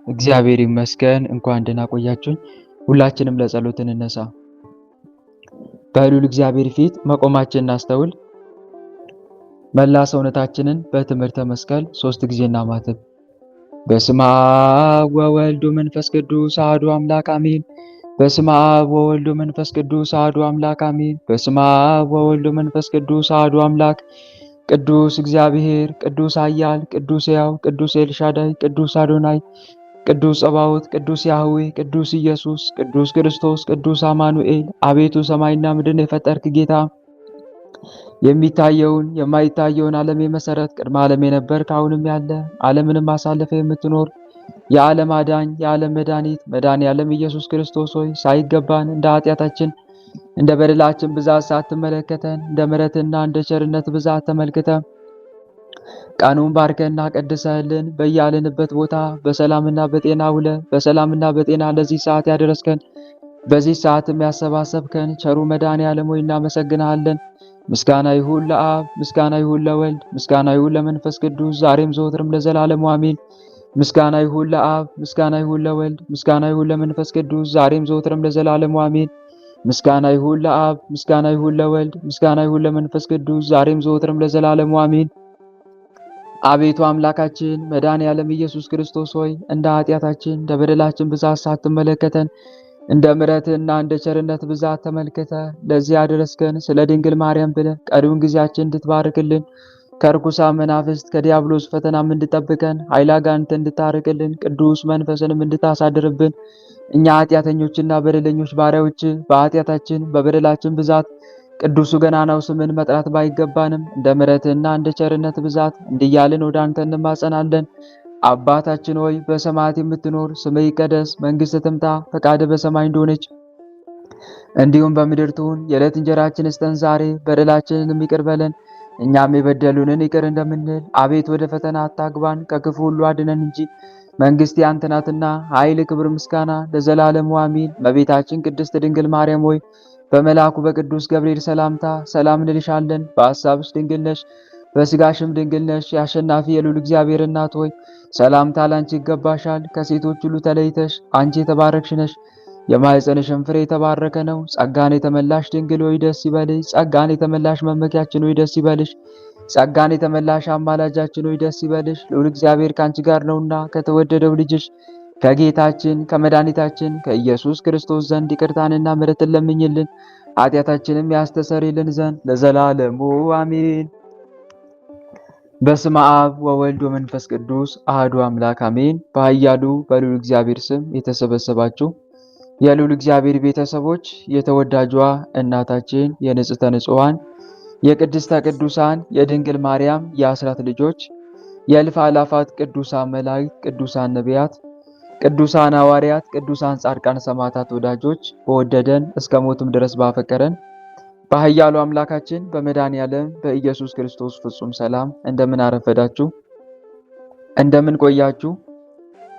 እግዚአብሔር ይመስገን። እንኳን ደህና ቆያችሁኝ። ሁላችንም ለጸሎት እንነሳ። በልዑል እግዚአብሔር ፊት መቆማችንን እናስተውል። መላ ሰውነታችንን በትምህርተ መስቀል 3 ጊዜ እናማትብ። በስመ አብ ወወልድ ወመንፈስ ቅዱስ አሐዱ አምላክ አሜን። በስመ አብ ወወልድ ወመንፈስ ቅዱስ አሐዱ አምላክ አሜን። በስመ አብ ወወልድ ወመንፈስ ቅዱስ አሐዱ አምላክ። ቅዱስ እግዚአብሔር፣ ቅዱስ ኃያል፣ ቅዱስ ሕያው፣ ቅዱስ ኤልሻዳይ፣ ቅዱስ አዶናይ፣ ቅዱስ ጸባዖት፣ ቅዱስ ያህዌ፣ ቅዱስ ኢየሱስ፣ ቅዱስ ክርስቶስ፣ ቅዱስ አማኑኤል፣ አቤቱ ሰማይና ምድርን የፈጠርክ ጌታ፣ የሚታየውን የማይታየውን ዓለም የመሰረት ቅድመ ዓለም የነበርክ አሁንም ያለ ዓለምንም አሳልፈ የምትኖር የዓለም አዳኝ የዓለም መድኃኒት መድኃኔ ዓለም ኢየሱስ ክርስቶስ ሆይ ሳይገባን እንደ ኃጢአታችን እንደ በደላችን ብዛት ሳትመለከተን እንደ ምሕረትና እንደ ቸርነት ብዛት ተመልክተን ቀኑን ባርከና ቀድሰህልን በያለንበት ቦታ በሰላምና በጤና ውለ በሰላምና በጤና ለዚህ ሰዓት ያደረስከን በዚህ ሰዓትም ያሰባሰብከን ቸሩ መድኃኔ ዓለም ሆይ እናመሰግንሃለን። ምስጋና ይሁን ለአብ፣ ምስጋና ይሁን ለወልድ፣ ምስጋና ይሁን ለመንፈስ ቅዱስ ዛሬም ዘወትርም ለዘላለሙ አሜን። ምስጋና ይሁን ለአብ፣ ምስጋና ይሁን ለወልድ፣ ምስጋና ይሁን ለመንፈስ ቅዱስ ዛሬም ዘወትርም ለዘላለሙ አሜን። ምስጋና ይሁን ለአብ፣ ምስጋና ይሁን ለወልድ፣ ምስጋና ይሁን ለመንፈስ ቅዱስ ዛሬም ዘወትርም ለዘላለሙ አሜን። አቤቱ አምላካችን መድኃኔ ዓለም ኢየሱስ ክርስቶስ ሆይ እንደ ኃጢአታችን እንደ በደላችን ብዛት ሳትመለከተን እንደ ምሕረትህና እንደ ቸርነት ብዛት ተመልክተ ለዚህ ያደረስከን ስለ ድንግል ማርያም ብለህ ቀሪውን ጊዜያችን እንድትባርክልን ከርኩሳን መናፍስት ከዲያብሎስ ፈተናም እንድጠብቀን ኃይለ አጋንንት እንድታርቅልን ቅዱስ መንፈስንም እንድታሳድርብን እኛ ኃጢአተኞችና በደለኞች ባሪያዎች በኃጢአታችን በበደላችን ብዛት ቅዱሱ ገናናው ስምን መጥራት ባይገባንም እንደ ምሕረትህና እንደ ቸርነት ብዛት እንዲያልን ወደ አንተ እንማጸናለን። አባታችን ሆይ በሰማያት የምትኖር ስምህ ይቀደስ፣ መንግሥትህ ትምጣ፣ ፈቃድህ በሰማይ እንደሆነች እንዲሁም በምድር ትሁን። የዕለት እንጀራችንን ስጠን ዛሬ፣ በደላችንን ይቅር በለን እኛም የበደሉንን ይቅር እንደምንል። አቤት ወደ ፈተና አታግባን፣ ከክፉ ሁሉ አድነን እንጂ መንግሥት ያንተ ናትና ኃይል፣ ክብር፣ ምስጋና ለዘላለሙ አሜን። እመቤታችን ቅድስት ድንግል ማርያም ሆይ በመልአኩ በቅዱስ ገብርኤል ሰላምታ ሰላም እንልሻለን። በሐሳብሽ ድንግል ነሽ፣ በሥጋሽም ድንግል ነሽ። የአሸናፊ የልዑል እግዚአብሔር እናት ሆይ ሰላምታ ላንቺ ይገባሻል። ከሴቶች ሁሉ ተለይተሽ አንቺ የተባረክሽ ነሽ፣ የማኅፀንሽም ፍሬ የተባረከ ነው። ጸጋን የተመላሽ ድንግል ሆይ ደስ ይበልሽ። ጸጋን የተመላሽ መመኪያችን ሆይ ደስ ይበልሽ። ጸጋን የተመላሽ አማላጃችን ሆይ ደስ ይበልሽ። ልዑል እግዚአብሔር ከአንቺ ጋር ነውና ከተወደደው ልጅሽ ከጌታችን ከመድኃኒታችን ከኢየሱስ ክርስቶስ ዘንድ ይቅርታንና ምሕረትን ለምኝልን ኃጢአታችንም ያስተሰርይልን ዘንድ ለዘላለሙ አሜን። በስመ አብ ወወልድ ወመንፈስ ቅዱስ አሐዱ አምላክ አሜን። በኃያሉ በልዑል እግዚአብሔር ስም የተሰበሰባችሁ የልዑል እግዚአብሔር ቤተሰቦች የተወዳጇ እናታችን የንጽሕተ ንጹሐን የቅድስተ ቅዱሳን የድንግል ማርያም የአስራት ልጆች የእልፍ አእላፋት ቅዱሳን መላእክት ቅዱሳን ነቢያት ቅዱሳን ሐዋርያት ቅዱሳን ጻድቃን ሰማዕታት ወዳጆች በወደደን እስከ ሞትም ድረስ ባፈቀረን በኃያሉ አምላካችን በመድኃኔዓለም በኢየሱስ ክርስቶስ ፍጹም ሰላም እንደምን አረፈዳችሁ? እንደምን ቆያችሁ?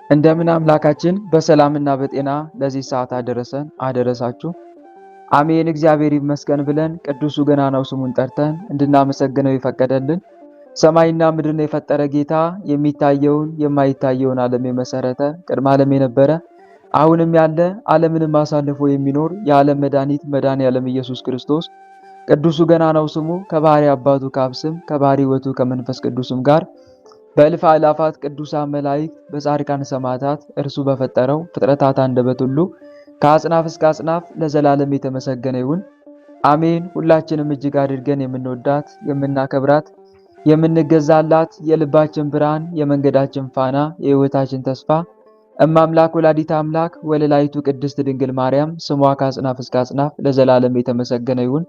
እንደምን አምላካችን በሰላምና በጤና ለዚህ ሰዓት አደረሰን አደረሳችሁ? አሜን። እግዚአብሔር ይመስገን ብለን ቅዱሱ ገናናው ስሙን ጠርተን እንድናመሰግነው የፈቀደልን ሰማይና ምድርን የፈጠረ ጌታ የሚታየውን የማይታየውን ዓለም የመሰረተ ቅድመ ዓለም የነበረ አሁንም ያለ ዓለምንም አሳልፎ የሚኖር የዓለም መድኃኒት መድኃኔ ዓለም ኢየሱስ ክርስቶስ ቅዱሱ ገናናው ስሙ ከባሕሪ አባቱ ከአብ ስም ከባሕሪ ሕይወቱ ከመንፈስ ቅዱስም ጋር በእልፍ አእላፋት ቅዱሳን መላእክት በጻድቃን ሰማዕታት እርሱ በፈጠረው ፍጥረታት አንደበት ሁሉ ከአጽናፍ እስከ አጽናፍ ለዘላለም የተመሰገነ ይሁን አሜን። ሁላችንም እጅግ አድርገን የምንወዳት የምናከብራት የምንገዛላት የልባችን ብርሃን የመንገዳችን ፋና የሕይወታችን ተስፋ እማምላክ ወላዲተ አምላክ ወለላይቱ ቅድስት ድንግል ማርያም ስሟ ከአጽናፍ እስከ አጽናፍ ለዘላለም የተመሰገነ ይሁን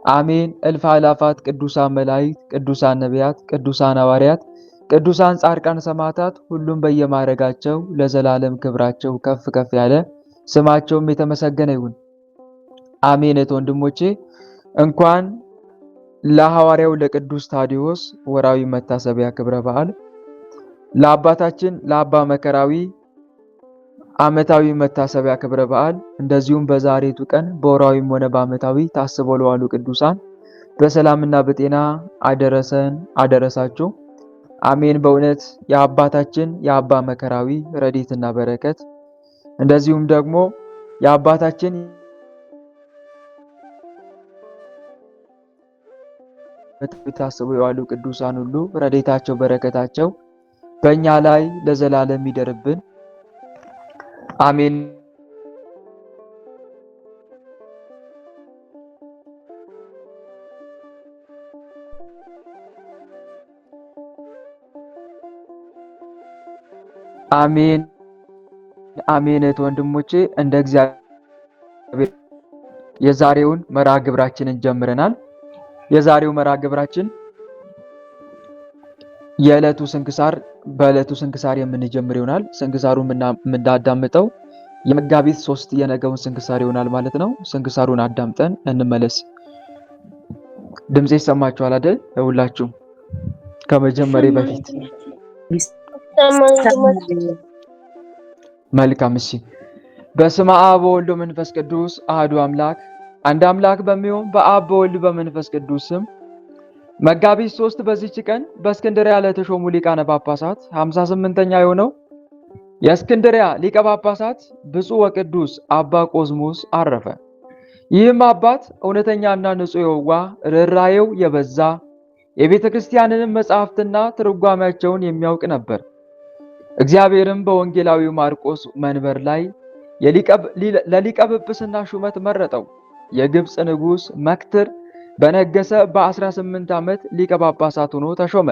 አሜን። እልፍ አእላፋት ቅዱሳን መላእክት ቅዱሳን ነቢያት ቅዱሳን ሐዋርያት ቅዱሳን ጻድቃን ሰማዕታት ሁሉም በየማዕረጋቸው ለዘላለም ክብራቸው ከፍ ከፍ ያለ ስማቸውም የተመሰገነ ይሁን አሜን። ወንድሞቼ እንኳን ለሐዋርያው ለቅዱስ ታዲዮስ ወራዊ መታሰቢያ ክብረ በዓል ለአባታችን ለአባ መከራዊ ዓመታዊ መታሰቢያ ክብረ በዓል እንደዚሁም በዛሬቱ ቀን በወራዊም ሆነ በዓመታዊ ታስበው ለዋሉ ቅዱሳን በሰላምና በጤና አደረሰን አደረሳችሁ። አሜን። በእውነት የአባታችን የአባ መከራዊ ረድኤትና በረከት እንደዚሁም ደግሞ የአባታችን ታስበው የዋሉ ቅዱሳን ሁሉ ረድኤታቸው በረከታቸው በእኛ ላይ ለዘላለም ይደርብን። አሜን። አሜን አሜን። ወንድሞቼ እንደ እግዚአብሔር የዛሬውን መርሃ ግብራችንን ጀምረናል። የዛሬው መርሃ ግብራችን የዕለቱ ስንክሳር በዕለቱ ስንክሳር የምንጀምር ይሆናል። ስንክሳሩን የምናዳምጠው የመጋቢት 3 የነገውን ስንክሳር ይሆናል ማለት ነው። ስንክሳሩን አዳምጠን እንመለስ። ድምጼ ይሰማችኋል አይደል? ሁላችሁም ከመጀመሪያ በፊት መልካም። እሺ። በስመ አብ ወወልድ ወመንፈስ ቅዱስ አሐዱ አምላክ አንድ አምላክ በሚሆን በአብ በወልድ በመንፈስ ቅዱስ ስም መጋቢት 3 በዚች ቀን በእስክንድርያ ለተሾሙ ሊቃነ ጳጳሳት 58ኛ የሆነው የእስክንድርያ ሊቀ ጳጳሳት ብፁዕ ወቅዱስ አባ ቆዝሞስ አረፈ። ይህም አባት እውነተኛና ንጹሕ የዋህ ርኅራኄው የበዛ የቤተ ክርስቲያንንም መጻሕፍትና ትርጓሜያቸውን የሚያውቅ ነበር። እግዚአብሔርም በወንጌላዊው ማርቆስ መንበር ላይ ለሊቀ ጵጵስና ሹመት መረጠው። የግብፅ ንጉሥ መክትር በነገሰ በ18 ዓመት ሊቀ ጳጳሳት ሆኖ ተሾመ።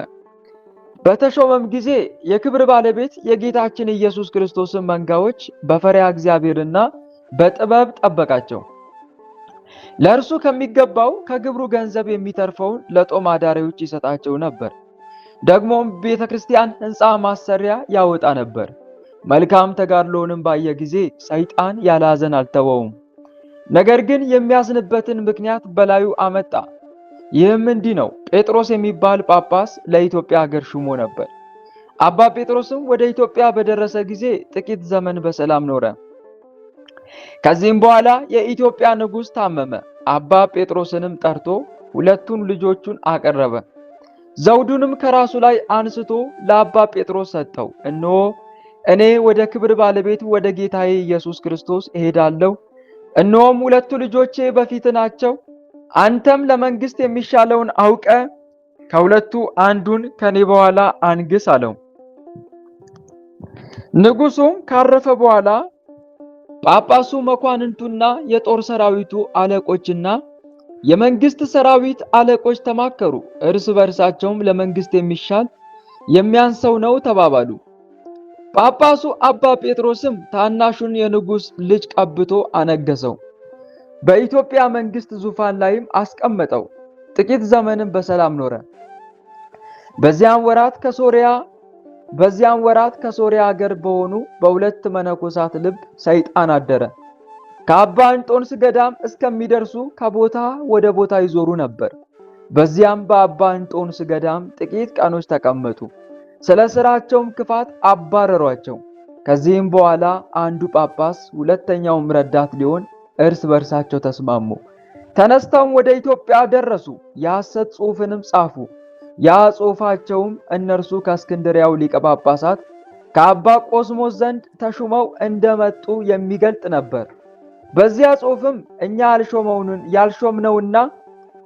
በተሾመም ጊዜ የክብር ባለቤት የጌታችን ኢየሱስ ክርስቶስን መንጋዎች በፈሪሃ እግዚአብሔርና በጥበብ ጠበቃቸው። ለእርሱ ከሚገባው ከግብሩ ገንዘብ የሚተርፈውን ለጦም አዳሪዎች ይሰጣቸው ነበር። ደግሞም ቤተ ክርስቲያን ሕንፃ ማሰሪያ ያወጣ ነበር። መልካም ተጋድሎውንም ባየ ጊዜ ሰይጣን ያለ ሐዘን አልተወውም። ነገር ግን የሚያዝንበትን ምክንያት በላዩ አመጣ። ይህም እንዲህ ነው። ጴጥሮስ የሚባል ጳጳስ ለኢትዮጵያ ሀገር ሹሞ ነበር። አባ ጴጥሮስም ወደ ኢትዮጵያ በደረሰ ጊዜ ጥቂት ዘመን በሰላም ኖረ። ከዚህም በኋላ የኢትዮጵያ ንጉሥ ታመመ። አባ ጴጥሮስንም ጠርቶ ሁለቱን ልጆቹን አቀረበ። ዘውዱንም ከራሱ ላይ አንስቶ ለአባ ጴጥሮስ ሰጠው። እነሆ እኔ ወደ ክብር ባለቤት ወደ ጌታዬ ኢየሱስ ክርስቶስ እሄዳለሁ። እነሆም ሁለቱ ልጆቼ በፊት ናቸው። አንተም ለመንግስት የሚሻለውን አውቀ ከሁለቱ አንዱን ከኔ በኋላ አንግስ አለው። ንጉሡም ካረፈ በኋላ ጳጳሱ፣ መኳንንቱና የጦር ሰራዊቱ አለቆችና የመንግስት ሰራዊት አለቆች ተማከሩ። እርስ በርሳቸውም ለመንግስት የሚሻል የሚያንሰው ነው ተባባሉ። ጳጳሱ አባ ጴጥሮስም ታናሹን የንጉሥ ልጅ ቀብቶ አነገሰው። በኢትዮጵያ መንግስት ዙፋን ላይም አስቀመጠው። ጥቂት ዘመንም በሰላም ኖረ። በዚያም ወራት ከሶሪያ ሀገር በሆኑ በሁለት መነኮሳት ልብ ሰይጣን አደረ። ከአባ እንጦንስ ገዳም እስከሚደርሱ ከቦታ ወደ ቦታ ይዞሩ ነበር። በዚያም በአባ እንጦንስ ገዳም ጥቂት ቀኖች ተቀመጡ። ስለ ስራቸውም ክፋት አባረሯቸው። ከዚህም በኋላ አንዱ ጳጳስ ሁለተኛውም ረዳት ሊሆን እርስ በርሳቸው ተስማሙ። ተነስተውም ወደ ኢትዮጵያ ደረሱ። የሐሰት ጽሑፍንም ጻፉ። ያ ጽሑፋቸውም እነርሱ ከእስክንድርያው ሊቀ ጳጳሳት ከአባ ቆስሞስ ዘንድ ተሹመው እንደመጡ የሚገልጥ ነበር። በዚያ ጽሑፍም እኛ ያልሾምነውና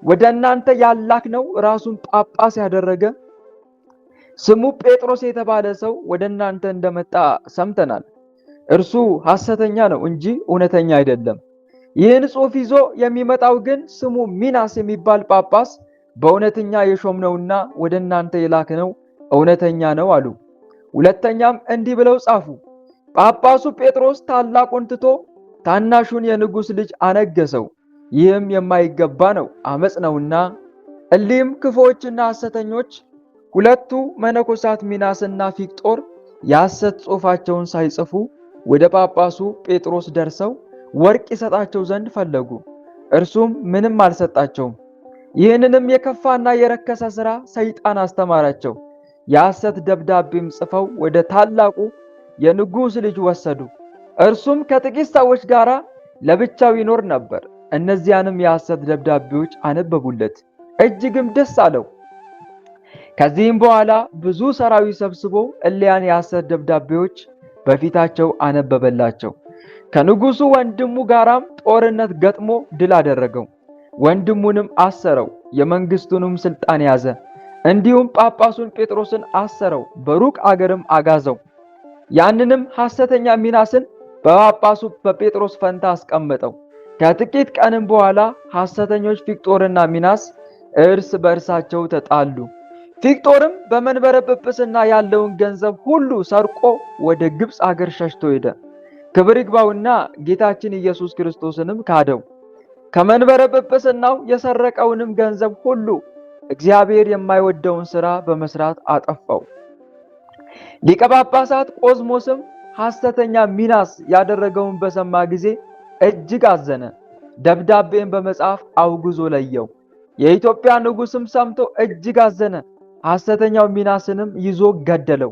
ወደ እናንተ ያላክነው ራሱን ጳጳስ ያደረገ ስሙ ጴጥሮስ የተባለ ሰው ወደ እናንተ እንደመጣ ሰምተናል። እርሱ ሐሰተኛ ነው እንጂ እውነተኛ አይደለም። ይህን ጽሑፍ ይዞ የሚመጣው ግን ስሙ ሚናስ የሚባል ጳጳስ በእውነተኛ የሾምነውና ወደ እናንተ የላክነው እውነተኛ ነው አሉ። ሁለተኛም እንዲህ ብለው ጻፉ። ጳጳሱ ጴጥሮስ ታላቁን ትቶ ታናሹን የንጉሥ ልጅ አነገሰው። ይህም የማይገባ ነው፣ አመጽ ነውና። እሊህም ክፉዎችና ሐሰተኞች ሁለቱ መነኮሳት ሚናስና ፊቅጦር የሐሰት ጽሑፋቸውን ሳይጽፉ ወደ ጳጳሱ ጴጥሮስ ደርሰው ወርቅ ይሰጣቸው ዘንድ ፈለጉ። እርሱም ምንም አልሰጣቸውም። ይህንንም የከፋና የረከሰ ሥራ ሰይጣን አስተማራቸው። የሐሰት ደብዳቤም ጽፈው ወደ ታላቁ የንጉሥ ልጅ ወሰዱ። እርሱም ከጥቂት ሰዎች ጋር ለብቻው ይኖር ነበር። እነዚያንም የሐሰት ደብዳቤዎች አነበቡለት፣ እጅግም ደስ አለው። ከዚህም በኋላ ብዙ ሰራዊት ሰብስቦ እሊያን የሐሰት ደብዳቤዎች በፊታቸው አነበበላቸው። ከንጉሱ ወንድሙ ጋራም ጦርነት ገጥሞ ድል አደረገው። ወንድሙንም አሰረው፣ የመንግስቱንም ስልጣን ያዘ። እንዲሁም ጳጳሱን ጴጥሮስን አሰረው፣ በሩቅ አገርም አጋዘው። ያንንም ሐሰተኛ ሚናስን በጳጳሱ በጴጥሮስ ፈንታ አስቀመጠው። ከጥቂት ቀንም በኋላ ሐሰተኞች ፊቅጦርና ሚናስ እርስ በእርሳቸው ተጣሉ። ፊቅጦርም በመንበረ ጵጵስና ያለውን ገንዘብ ሁሉ ሰርቆ ወደ ግብፅ አገር ሸሽቶ ሄደ። ክብር ይግባውና ጌታችን ኢየሱስ ክርስቶስንም ካደው። ከመንበረ ጵጵስናው የሰረቀውንም ገንዘብ ሁሉ እግዚአብሔር የማይወደውን ሥራ በመስራት አጠፋው። ሊቀ ጳጳሳት ቆዝሞስም ሐሰተኛ ሚናስ ያደረገውን በሰማ ጊዜ እጅግ አዘነ። ደብዳቤን በመጻፍ አውግዞ ለየው። የኢትዮጵያ ንጉሥም ሰምቶ እጅግ አዘነ። ሐሰተኛው ሚናስንም ይዞ ገደለው።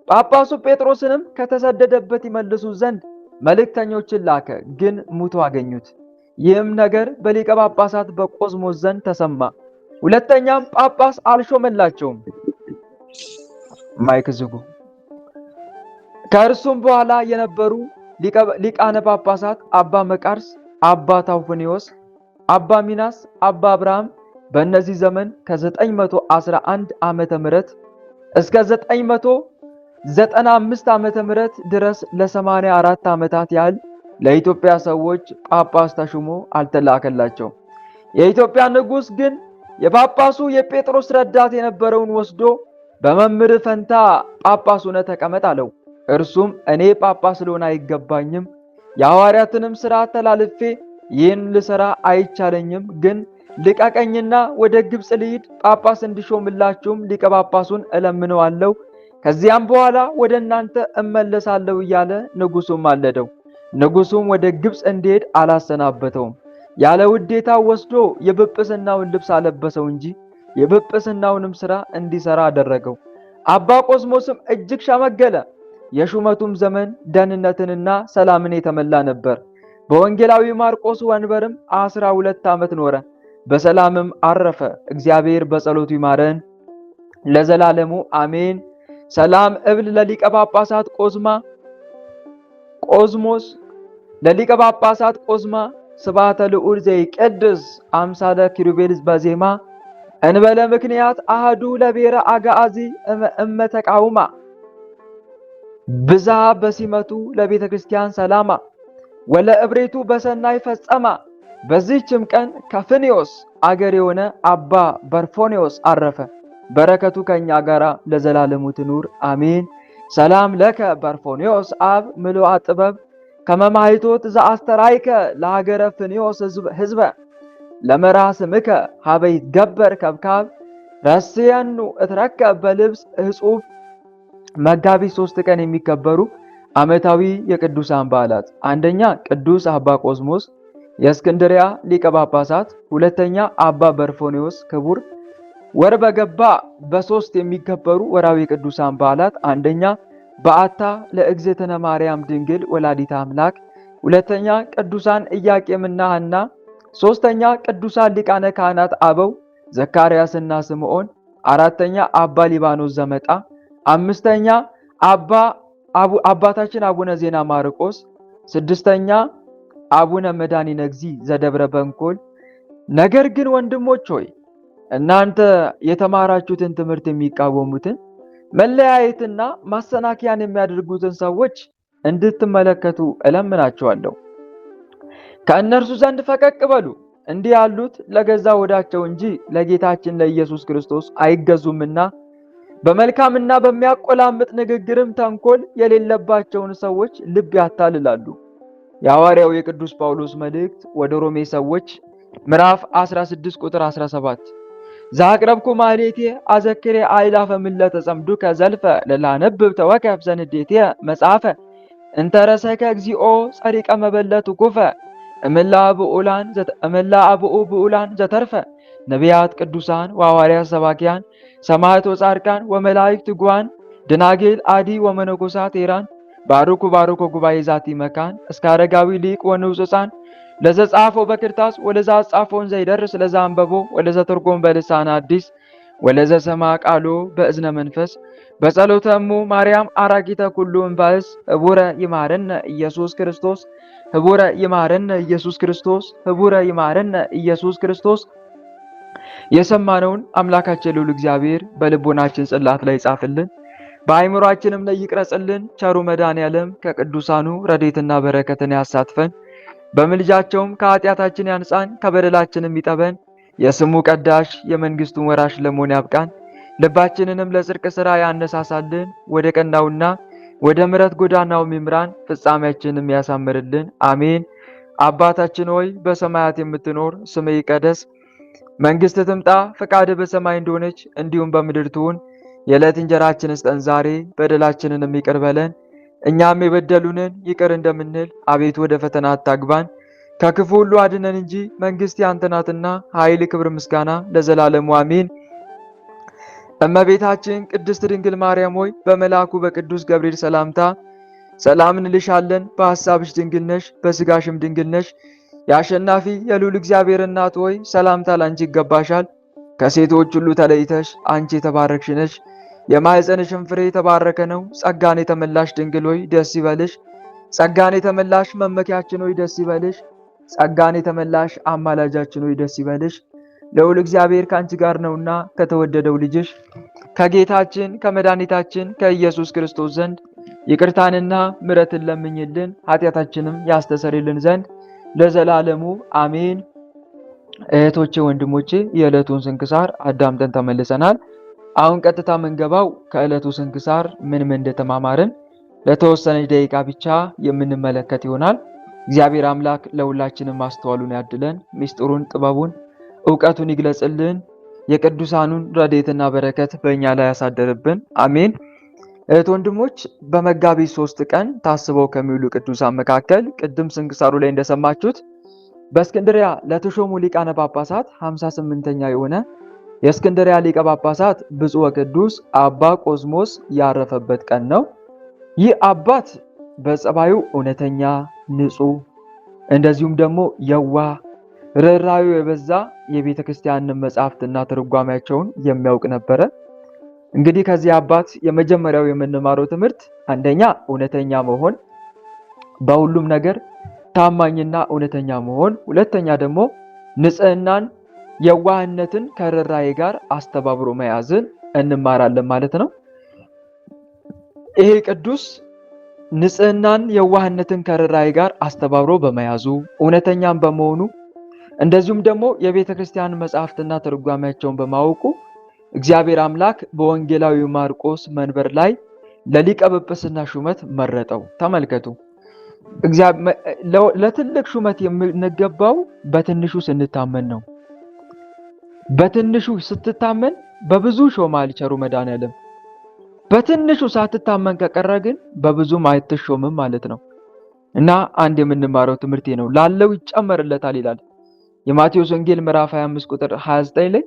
ጳጳሱ ጴጥሮስንም ከተሰደደበት ይመልሱ ዘንድ መልእክተኞችን ላከ፣ ግን ሙቶ አገኙት። ይህም ነገር በሊቀ ጳጳሳት በቆዝሞስ ዘንድ ተሰማ። ሁለተኛም ጳጳስ አልሾመላቸውም። ማይክ ዝጉ። ከእርሱም በኋላ የነበሩ ሊቃነ ጳጳሳት አባ መቃርስ፣ አባ ታውፍኒዮስ፣ አባ ሚናስ፣ አባ አብርሃም በእነዚህ ዘመን ከ911 ዓመተ ምህረት እስከ 995 ዓመተ ምህረት ድረስ ለ84 ዓመታት ያህል ለኢትዮጵያ ሰዎች ጳጳስ ተሹሞ አልተላከላቸው። የኢትዮጵያ ንጉሥ ግን የጳጳሱ የጴጥሮስ ረዳት የነበረውን ወስዶ በመምህር ፈንታ ጳጳስ ሆነህ ተቀመጥ አለው። እርሱም እኔ ጳጳስ ልሆን አይገባኝም፣ የሐዋርያትንም ሥርዓት ተላልፌ ይህን ልሰራ አይቻለኝም፣ ግን ልቀቀኝና ወደ ግብፅ ልሂድ፣ ጳጳስ እንዲሾምላችሁም ሊቀ ጳጳሱን እለምነዋለሁ፣ ከዚያም በኋላ ወደ እናንተ እመለሳለሁ እያለ ንጉሡም አለደው። ንጉሡም ወደ ግብፅ እንዲሄድ አላሰናበተውም። ያለ ውዴታ ወስዶ የጵጵስናውን ልብስ አለበሰው እንጂ የጵጵስናውንም ሥራ እንዲሰራ አደረገው። አባ ቆዝሞስም እጅግ ሸመገለ። የሹመቱም ዘመን ደህንነትንና ሰላምን የተመላ ነበር። በወንጌላዊ ማርቆስ ወንበርም 12 ዓመት ኖረ፣ በሰላምም አረፈ። እግዚአብሔር በጸሎቱ ይማረን ለዘላለሙ አሜን። ሰላም እብል ለሊቀ ጳጳሳት ቆዝሞስ ለሊቀ ጳጳሳት ቆዝማ ስብሐተ ልዑል ዘይቀድስ አምሳለ ኪሩቤል በዜማ እንበለ ምክንያት አህዱ ለብሔረ አጋዚ እመተቃውማ ብዛ በሲመቱ ለቤተ ክርስቲያን ሰላማ ወለ እብሬቱ በሰናይ ፈጸማ። በዚህችም ቀን ከፍኒዮስ አገር የሆነ አባ በርፎኒዮስ አረፈ። በረከቱ ከኛ ጋራ ለዘላለሙ ትኑር አሜን። ሰላም ለከ በርፎኒዮስ አብ ምሉአ ጥበብ ከመማይቶት ዘአስተራይከ ለሀገረ ፍኒዮስ ህዝበ ለመራስምከ ሀበይት ገበር ከብካብ ረስየኑ እትረከብ በልብስ እጹብ። መጋቢት 3 ቀን የሚከበሩ ዓመታዊ የቅዱሳን በዓላት፣ አንደኛ ቅዱስ አባ ቆዝሞስ የእስክንድሪያ ሊቀ ጳጳሳት፣ ሁለተኛ አባ በርፎኒዮስ ክቡር። ወር በገባ በ3 የሚከበሩ ወራዊ ቅዱሳን በዓላት፣ አንደኛ በዓታ ለእግዝእትነ ማርያም ድንግል ወላዲተ አምላክ፣ ሁለተኛ ቅዱሳን ኢያቄምና ሐና፣ ሶስተኛ ቅዱሳን ሊቃነ ካህናት አበው ዘካርያስና ስምዖን፣ አራተኛ አባ ሊባኖስ ዘመጣ፣ አምስተኛ አባታችን አቡነ ዜና ማርቆስ፣ ስድስተኛ አቡነ መድኃኒነ እግዚእ ዘደብረ በንኮል። ነገር ግን ወንድሞች ሆይ እናንተ የተማራችሁትን ትምህርት የሚቃወሙትን መለያየትና ማሰናከያን የሚያደርጉትን ሰዎች እንድትመለከቱ እለምናችኋለሁ። ከእነርሱ ዘንድ ፈቀቅ በሉ። እንዲህ ያሉት ለገዛ ሆዳቸው እንጂ ለጌታችን ለኢየሱስ ክርስቶስ አይገዙምና በመልካምና በሚያቆላምጥ ንግግርም ተንኮል የሌለባቸውን ሰዎች ልብ ያታልላሉ። የሐዋርያው የቅዱስ ጳውሎስ መልእክት ወደ ሮሜ ሰዎች ምዕራፍ 16 ቁጥር 17 ዛቅረብኩ ማሌቴ አዘክሬ አይላፈ ምለተ ጸምዱከ ዘልፈ ለላነብብ ተወከፍ ዘንዴቴ መጽሐፈ እንተረሰከ እግዚኦ ጸሪቀ መበለት ኩፈ እምላ አብኡ ብኡላን ዘተርፈ ነቢያት ቅዱሳን ወሐዋርያት ሰባኪያን ሰማዕት ወጻድቃን ወመላእክት ትጉሃን ደናግል አዲ ወመነኮሳት ሄራን ባርኩ ጉባኤ ዛቲ መካን እስከ አረጋዊ ሊቅ ወንዑስ ሕፃን ለዘጻፎ በክርታስ ወለዛ ጻፎን ዘይደርስ ለዛ አንበቦ ወለዛ ተርጎም በልሳን አዲስ ወለዘ ሰማ ቃሎ በእዝነ መንፈስ በጸሎተ እሙ ማርያም አራጊተ ኩሉ እምባእስ ህቡረ ይማረነ ኢየሱስ ክርስቶስ ህቡረ ይማረነ ኢየሱስ ክርስቶስ ህቡረ ይማረነ ኢየሱስ ክርስቶስ። የሰማነውን አምላካችን ልዑል እግዚአብሔር በልቦናችን ጽላት ላይ ጻፍልን፣ በአእምሯችንም ላይ ይቅረጽልን። ቸሩ መድኃኔዓለም ከቅዱሳኑ ረድኤትና በረከትን ያሳትፈን፣ በምልጃቸውም ከኃጢአታችን ያንጻን፣ ከበደላችንም ይጠበን። የስሙ ቀዳሽ የመንግስቱን ወራሽ ለመሆን ያብቃን። ልባችንንም ለጽድቅ ሥራ ያነሳሳልን፣ ወደ ቀናውና ወደ ምሕረት ጎዳናው ይምራን፣ ፍጻሜያችንም ያሳምርልን። አሜን። አባታችን ሆይ በሰማያት የምትኖር ስምህ ይቀደስ፣ መንግሥትህ ትምጣ፣ ፈቃድህ በሰማይ እንደሆነች እንዲሁም በምድር ትሁን። የዕለት እንጀራችንን ስጠን ዛሬ፣ በደላችንንም ይቅር በለን እኛም የበደሉንን ይቅር እንደምንል፣ አቤቱ ወደ ፈተና አታግባን ከክፉ ሁሉ አድነን እንጂ መንግሥት ያንተ ናትና ኃይል፣ ክብር፣ ምስጋና ለዘላለሙ አሜን። እመቤታችን ቅድስት ድንግል ማርያም ሆይ በመልአኩ በቅዱስ ገብርኤል ሰላምታ ሰላም እንልሻለን። በሐሳብሽ ድንግል ነሽ፣ በሥጋሽም ድንግል ነሽ። የአሸናፊ የልዑል እግዚአብሔር እናት ሆይ ሰላምታ ላንቺ ይገባሻል። ከሴቶች ሁሉ ተለይተሽ አንቺ የተባረክሽ ነሽ፣ የማኅፀንሽም ፍሬ የተባረከ ነው። ጸጋን የተመላሽ ድንግል ሆይ ደስ ይበልሽ። ጸጋን የተመላሽ መመኪያችን ሆይ ደስ ይበልሽ። ጸጋን የተመላሽ አማላጃችን ሆይ ደስ ይበልሽ። ልዑል እግዚአብሔር ከአንቺ ጋር ነውና ከተወደደው ልጅሽ ከጌታችን ከመድኃኒታችን ከኢየሱስ ክርስቶስ ዘንድ ይቅርታንና ምሕረትን ለምኝልን ኃጢአታችንም ያስተሰርይልን ዘንድ ለዘላለሙ አሜን። እህቶቼ ወንድሞቼ፣ የዕለቱን ስንክሳር አዳምጠን ተመልሰናል። አሁን ቀጥታ የምንገባው ከዕለቱ ስንክሳር ምን እንደተማማርን ለተወሰነች ደቂቃ ብቻ የምንመለከት ይሆናል። እግዚአብሔር አምላክ ለሁላችንም ማስተዋሉን ያድለን፣ ምስጢሩን፣ ጥበቡን፣ ዕውቀቱን ይግለጽልን። የቅዱሳኑን ረድኤትና በረከት በእኛ ላይ ያሳደርብን፣ አሜን። እህት ወንድሞች፣ በመጋቢት 3 ቀን ታስበው ከሚውሉ ቅዱሳን መካከል ቅድም ስንክሳሩ ላይ እንደሰማችሁት በእስክንድሪያ ለተሾሙ ሊቃነ ጳጳሳት 58ኛ የሆነ የእስክንድሪያ ሊቀ ጳጳሳት ብፁዕ ወቅዱስ አባ ቆዝሞስ ያረፈበት ቀን ነው። ይህ አባት በጸባዩ እውነተኛ፣ ንጹሕ፣ እንደዚሁም ደግሞ የዋህ፣ ርኅራኄው የበዛ የቤተ ክርስቲያንን መጻሕፍትና ትርጓሜያቸውን የሚያውቅ ነበረ። እንግዲህ ከዚህ አባት የመጀመሪያው የምንማረው ትምህርት አንደኛ እውነተኛ መሆን፣ በሁሉም ነገር ታማኝና እውነተኛ መሆን፣ ሁለተኛ ደግሞ ንጽህናን፣ የዋህነትን ከርኅራኄ ጋር አስተባብሮ መያዝን እንማራለን ማለት ነው። ይሄ ቅዱስ ንጽህናን፣ የዋህነትን ከርኅራኄ ጋር አስተባብሮ በመያዙ እውነተኛም በመሆኑ እንደዚሁም ደግሞ የቤተ ክርስቲያን መጻሕፍትና ትርጓሜያቸውን በማወቁ እግዚአብሔር አምላክ በወንጌላዊ ማርቆስ መንበር ላይ ለሊቀ ጵጵስና ሹመት መረጠው። ተመልከቱ፣ ለትልቅ ሹመት የምንገባው በትንሹ ስንታመን ነው። በትንሹ ስትታመን በብዙ ሾማል ቸሩ መድኃኔዓለም። በትንሹ ሳትታመን ከቀረ ግን በብዙም አይትሾምም ማለት ነው። እና አንድ የምንማረው ትምህርት ነው። ላለው ይጨመርለታል ይላል የማቴዎስ ወንጌል ምዕራፍ 25 ቁጥር 29 ላይ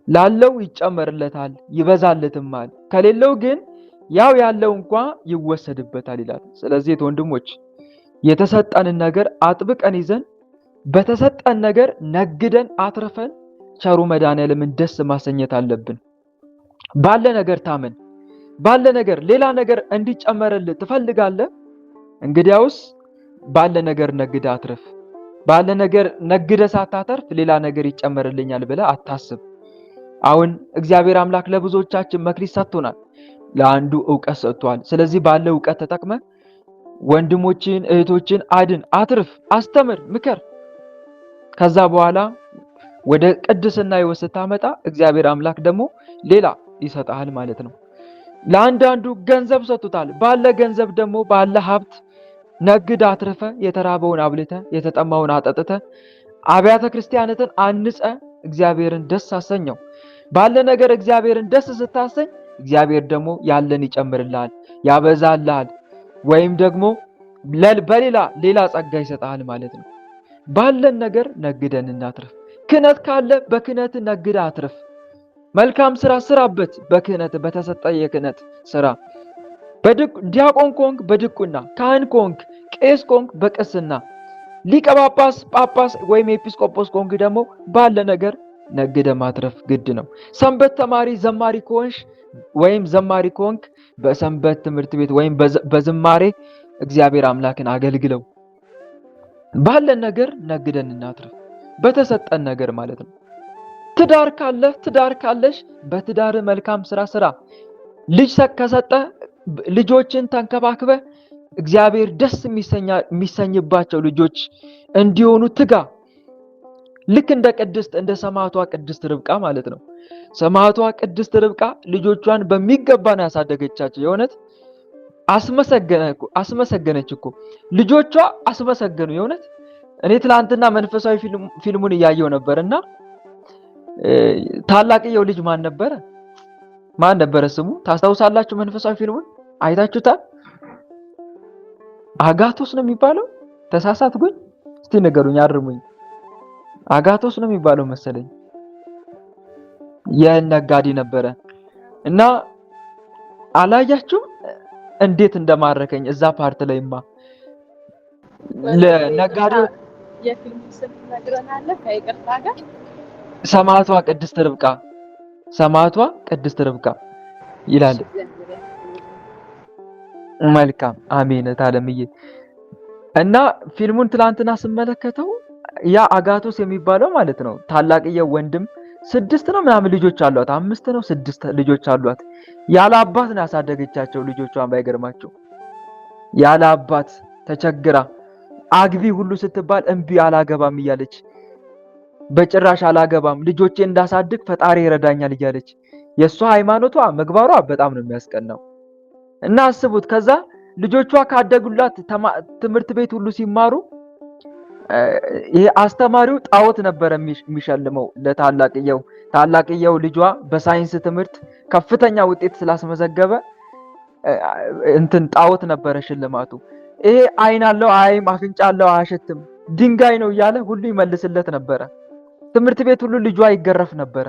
ላለው ይጨመርለታል ይበዛለትማል፣ ከሌለው ግን ያው ያለው እንኳ ይወሰድበታል ይላል። ስለዚህ ወንድሞች የተሰጠንን ነገር አጥብቀን ይዘን በተሰጠን ነገር ነግደን አትርፈን ቸሩ መድኃኔዓለምን ደስ ማሰኘት አለብን። ባለ ነገር ታመን። ባለ ነገር ሌላ ነገር እንዲጨመርልህ ትፈልጋለህ? እንግዲያውስ ባለ ነገር ነግደ አትርፍ። ባለ ነገር ነግደ ሳታተርፍ ሌላ ነገር ይጨመርልኛል ብለህ አታስብ። አሁን እግዚአብሔር አምላክ ለብዙዎቻችን መክሊት ሰጥቶናል። ለአንዱ ዕውቀት ሰጥቷል። ስለዚህ ባለ ዕውቀት ተጠቅመ ወንድሞችን እህቶችን አድን፣ አትርፍ፣ አስተምር፣ ምከር። ከዛ በኋላ ወደ ቅድስና ሕይወት ስታመጣ እግዚአብሔር አምላክ ደግሞ ሌላ ይሰጣል ማለት ነው። ለአንዳንዱ ገንዘብ ሰጥቶታል። ባለ ገንዘብ ደግሞ ባለ ሀብት ነግድ አትርፈ የተራበውን አብልተ የተጠማውን አጠጥተ አብያተ ክርስቲያናትን አንጸ እግዚአብሔርን ደስ አሰኘው። ባለ ነገር እግዚአብሔርን ደስ ስታሰኝ እግዚአብሔር ደግሞ ያለን ይጨምርልሃል፣ ያበዛልሃል፣ ወይም ደግሞ በሌላ ጸጋ ይሰጣል ማለት ነው። ባለን ነገር ነግደን እናትርፍ። ክህነት ካለ በክህነት ነግደ አትርፍ። መልካም ስራ ስራበት፣ በክህነት በተሰጠ የክህነት ስራ። ዲያቆን ኮንክ በድቁና፣ ካህን ኮንክ፣ ቄስ ኮንክ በቅስና፣ ሊቀ ጳጳስ፣ ጳጳስ ወይም ኤጲስቆጶስ ኮንክ ደግሞ ባለ ነገር ነግደ ማትረፍ ግድ ነው። ሰንበት ተማሪ ዘማሪ ከሆንሽ ወይም ዘማሪ ከሆንክ በሰንበት ትምህርት ቤት ወይም በዝማሬ እግዚአብሔር አምላክን አገልግለው። ባለን ነገር ነግደን እናትርፍ፣ በተሰጠን ነገር ማለት ነው። ትዳር ካለሽ በትዳር መልካም ስራ ስራ። ልጅ ከሰጠ ልጆችን ተንከባክበ እግዚአብሔር ደስ የሚሰኝባቸው ልጆች እንዲሆኑ ትጋ። ልክ እንደ ሰማዕቷ ቅድስት ርብቃ ማለት ነው። ሰማዕቷ ቅድስት ርብቃ ልጆቿን በሚገባ ነው ያሳደገቻቸው። የእውነት አስመሰገነች እኮ ልጆቿ አስመሰገኑ። የእውነት እኔ ትላንትና መንፈሳዊ ፊልሙን እያየው ነበርና ታላቅየው ልጅ ማን ነበረ ስሙ? ታስታውሳላችሁ? መንፈሳዊ ፊልሙን አይታችሁታል? አጋቶስ ነው የሚባለው? ተሳሳትኩኝ? እስቲ ንገሩኝ፣ አርሙኝ። አጋቶስ ነው የሚባለው መሰለኝ። የነጋዴ ነበረ እና አላያችሁም እንዴት እንደማረከኝ እዛ ፓርት ላይማ ለነጋዴው የፊልሙ ስም ነግረናለህ ከይቅርታ ጋር ሰማዕቷ ቅድስት ርብቃ ይላል። መልካም አሜን ታለምዬ። እና ፊልሙን ትላንትና ስመለከተው ያ አጋቶስ የሚባለው ማለት ነው ታላቅየው ወንድም 6 ነው ምናምን ልጆች አሏት፣ 5 ነው 6 ልጆች አሏት። ያለ አባት ነው ያሳደገቻቸው ልጆቿን። ባይገርማቸው ያለ አባት ተቸግራ አግቢ ሁሉ ስትባል እምቢ አላገባም እያለች በጭራሽ አላገባም ልጆቼ እንዳሳድግ ፈጣሪ ይረዳኛል እያለች የሷ ሃይማኖቷ ምግባሯ በጣም ነው የሚያስቀናው። እና አስቡት ከዛ ልጆቿ ካደጉላት ትምህርት ቤት ሁሉ ሲማሩ ይሄ አስተማሪው ጣዖት ነበር የሚሸልመው ታላቅየው ልጇ በሳይንስ ትምህርት ከፍተኛ ውጤት ስላስመዘገበ ጣዖት ነበረ ሽልማቱ። ይሄ አይን አለው አይም፣ አፍንጫ አለው አያሸትም፣ ድንጋይ ነው እያለ ሁሉ ይመልስለት ነበረ። ትምህርት ቤት ሁሉ ልጇ ይገረፍ ነበረ።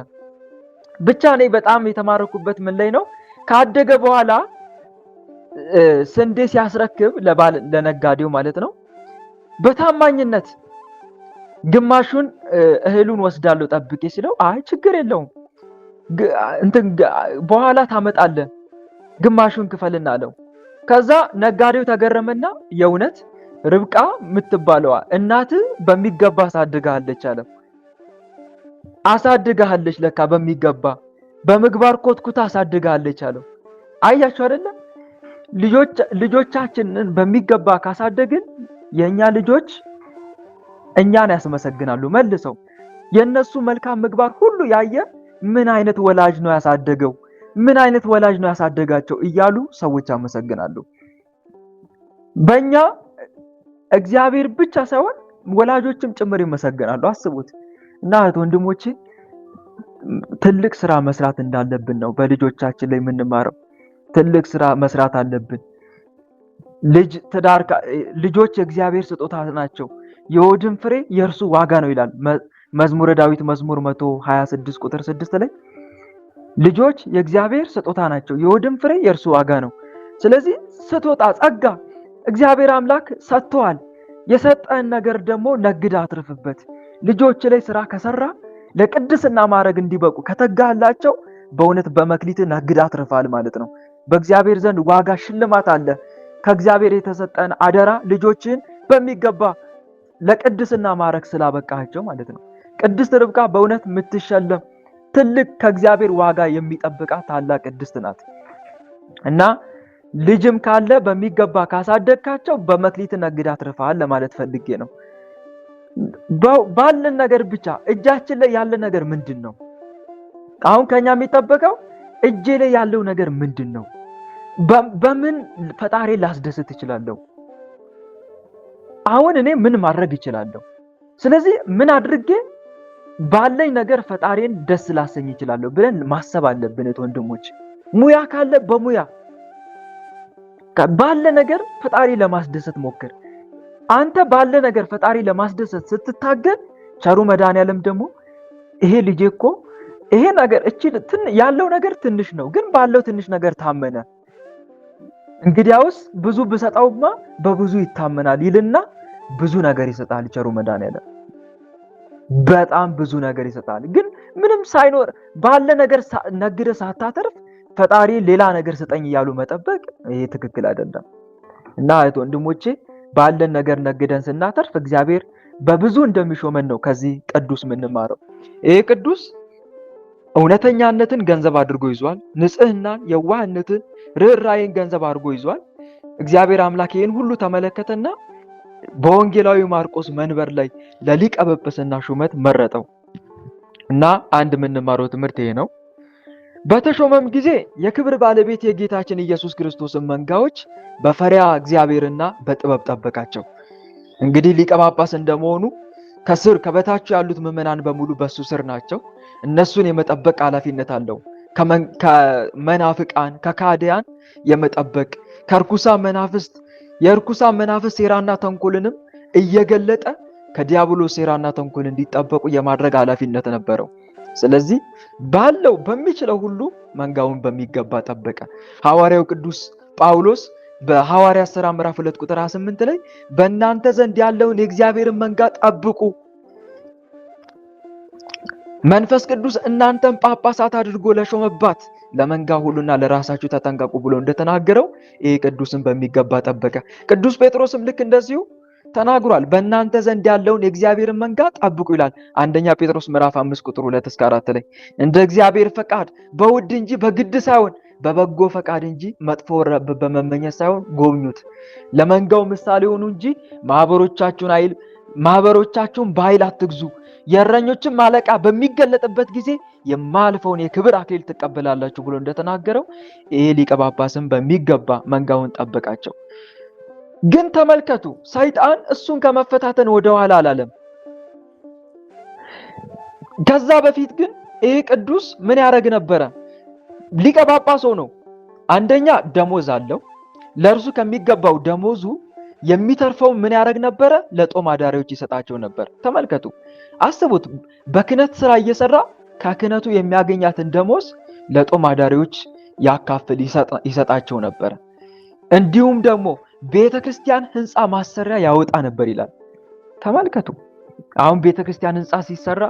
ብቻ እኔ በጣም የተማረኩበት ምን ላይ ነው ካደገ በኋላ ስንዴ ሲያስረክብ ለነጋዴው ማለት ነው በታማኝነት ግማሹን እህሉን ወስዳለሁ ጠብቄ ሲለው አይ ችግር የለውም በኋላ ታመጣለህ ግማሹን ክፈልና አለው። ከዛ ነጋዴው ተገረመና የእውነት ርብቃ የምትባለዋ እናት በሚገባ አሳድጋለች አለ። አሳድጋለች ለካ በሚገባ በምግባር ኮትኩታ አሳድጋለች አለው። አያችሁ አይደለ? ልጆቻችንን በሚገባ ካሳደግን የኛ ልጆች እኛን ያስመሰግናሉ መልሰው። የነሱ መልካም ምግባር ሁሉ ያየ ምን አይነት ወላጅ ነው ያሳደገው፣ ምን አይነት ወላጅ ነው ያሳደጋቸው እያሉ ሰዎች ያመሰግናሉ። በእኛ እግዚአብሔር ብቻ ሳይሆን ወላጆችም ጭምር ይመሰግናሉ። አስቡት። እና ወንድሞቼ ትልቅ ስራ መስራት እንዳለብን ነው በልጆቻችን ላይ የምንማረው። ትልቅ ስራ መስራት አለብን። ልጆች የእግዚአብሔር ስጦታ ናቸው፣ የሆድን ፍሬ የእርሱ ዋጋ ነው ይላል መዝሙረ ዳዊት መዝሙር 126 ቁጥር 6 ላይ ልጆች የእግዚአብሔር ስጦታ ናቸው፣ የሆድን ፍሬ የእርሱ ዋጋ ነው። ስለዚህ ስጦታ ጸጋ እግዚአብሔር አምላክ ሰጥቷል። የሰጠን ነገር ደግሞ ነግድ አትርፍበት። ልጆች ላይ ስራ ከሰራ ለቅድስና ማዕረግ እንዲበቁ ከተጋላቸው በእውነት በመክሊት ነግድ አትርፋል ማለት ነው። በእግዚአብሔር ዘንድ ዋጋ ሽልማት አለ። ከእግዚአብሔር የተሰጠን አደራ ልጆችን በሚገባ ለቅድስና ማዕረግ ስላበቃቸው ማለት ነው። ቅድስት ርብቃ በእውነት የምትሸለም ትልቅ ከእግዚአብሔር ዋጋ የሚጠብቃት ታላቅ ቅድስት ናት። እና ልጅም ካለ በሚገባ ካሳደግካቸው በመክሊት ነግድ አትርፋል ለማለት ፈልጌ ነው። ባለን ነገር ብቻ እጃችን ላይ ያለ ነገር ምንድነው? አሁን ከኛ የሚጠበቀው እጄ ላይ ያለው ነገር ምንድነው? በምን ፈጣሪ ላስደስት እችላለሁ? አሁን እኔ ምን ማድረግ እችላለሁ? ስለዚህ ምን አድርጌ ባለኝ ነገር ፈጣሪን ደስ ላሰኝ እችላለሁ ብለን ማሰብ አለብን ወንድሞች። ሙያ ካለ በሙያ ባለ ነገር ፈጣሪ ለማስደሰት ሞክር። አንተ ባለ ነገር ፈጣሪ ለማስደሰት ስትታገል ቸሩ መድኃኒዓለም ደግሞ ይሄ ልጄ እኮ ይሄ ነገር ያለው ነገር ትንሽ ነው፣ ግን ባለው ትንሽ ነገር ታመነ፣ እንግዲያውስ ብዙ ብሰጣውማ በብዙ ይታመናል ይልና ብዙ ነገር ይሰጣል። ቸሩ መድኃኒዓለም በጣም ብዙ ነገር ይሰጣል። ግን ምንም ሳይኖር ባለ ነገር ነግደ ሳታተርፍ ፈጣሪ ሌላ ነገር ስጠኝ እያሉ መጠበቅ ይሄ ትክክል አይደለም። እና እህት ወንድሞቼ ባለን ነገር ነግደን ስናተርፍ እግዚአብሔር በብዙ እንደሚሾመን ነው ከዚህ ቅዱስ የምንማረው። ይሄ ቅዱስ እውነተኛነትን ገንዘብ አድርጎ ይዟል። ንጽህናን፣ የዋህነትን፣ ርኅራኄን ገንዘብ አድርጎ ይዟል። እግዚአብሔር አምላክ ይህን ሁሉ ተመለከተና በወንጌላዊ ማርቆስ መንበር ላይ ለሊቀ ጵጵስና ሹመት መረጠው። እና አንድ የምንማረው ትምህርት ይሄ ነው። በተሾመም ጊዜ የክብር ባለቤት የጌታችን ኢየሱስ ክርስቶስን መንጋዎች በፈሪሃ እግዚአብሔርና በጥበብ ጠበቃቸው። እንግዲህ ሊቀ ጳጳስ እንደመሆኑ ከስር ከበታች ያሉት ምዕመናን በሙሉ በሱ ስር ናቸው። እነሱን የመጠበቅ ኃላፊነት አለው። ከመናፍቃን ከካዲያን የመጠበቅ የርኩሳን መናፍስት ሴራና ተንኮልንም እየገለጠ ከዲያብሎስ ሴራና ተንኮል እንዲጠበቁ የማድረግ ኃላፊነት ነበረው። ስለዚህ ባለው በሚችለው ሁሉ መንጋውን በሚገባ ጠበቀ። ሐዋርያው ቅዱስ ጳውሎስ በሐዋርያት ሥራ ምዕራፍ 2 ቁጥር 28 ላይ በእናንተ ዘንድ ያለውን የእግዚአብሔርን መንጋ ጠብቁ፣ መንፈስ ቅዱስ እናንተን ጳጳሳት አድርጎ ለሾመባት ለመንጋ ሁሉና ለራሳችሁ ተጠንቀቁ ብሎ እንደተናገረው ይሄ ቅዱስን በሚገባ ጠበቀ። ቅዱስ ጴጥሮስም ልክ እንደዚሁ ተናግሯል። በእናንተ ዘንድ ያለውን የእግዚአብሔርን መንጋ ጠብቁ ይላል። አንደኛ ጴጥሮስ ምዕራፍ 5 ቁጥር 2 እስከ 4 ላይ እንደ እግዚአብሔር ፈቃድ በውድ እንጂ በግድ ሳይሆን በበጎ ፈቃድ እንጂ መጥፎ ረብ በመመኘት ሳይሆን ጎብኙት። ለመንጋው ምሳሌ ሆኑ እንጂ ማህበሮቻችሁን በኃይል አትግዙ። የእረኞችም አለቃ በሚገለጥበት ጊዜ የማያልፈውን የክብር አክሊል ትቀበላላችሁ ብሎ እንደተናገረው ይሄ ሊቀ ጳጳስም በሚገባ መንጋውን ጠበቃቸው። ግን ተመልከቱ፣ ሰይጣን እሱን ከመፈታተን ወደ ኋላ አላለም። ከዛ በፊት ግን ይሄ ቅዱስ ምን ያደርግ ነበረ? ሊቀ ጳጳስ ሆኖ አንደኛ ደሞዝ አለው። ለእርሱ ከሚገባው ደሞዙ የሚተርፈው ምን ያደርግ ነበረ? ለጦም አዳሪዎች ይሰጣቸው ነበር። ተመልከቱ፣ አስቡት። በክህነት ስራ እየሰራ ከክህነቱ የሚያገኛትን ደሞዝ ለጦም አዳሪዎች ያካፍል ይሰጣቸው ነበር። እንዲሁም ደግሞ ቤተክርስቲያን ህንፃ ማሰሪያ ያወጣ ነበር ይላል። ተመልከቱ፣ አሁን ቤተክርስቲያን ህንፃ ሲሰራ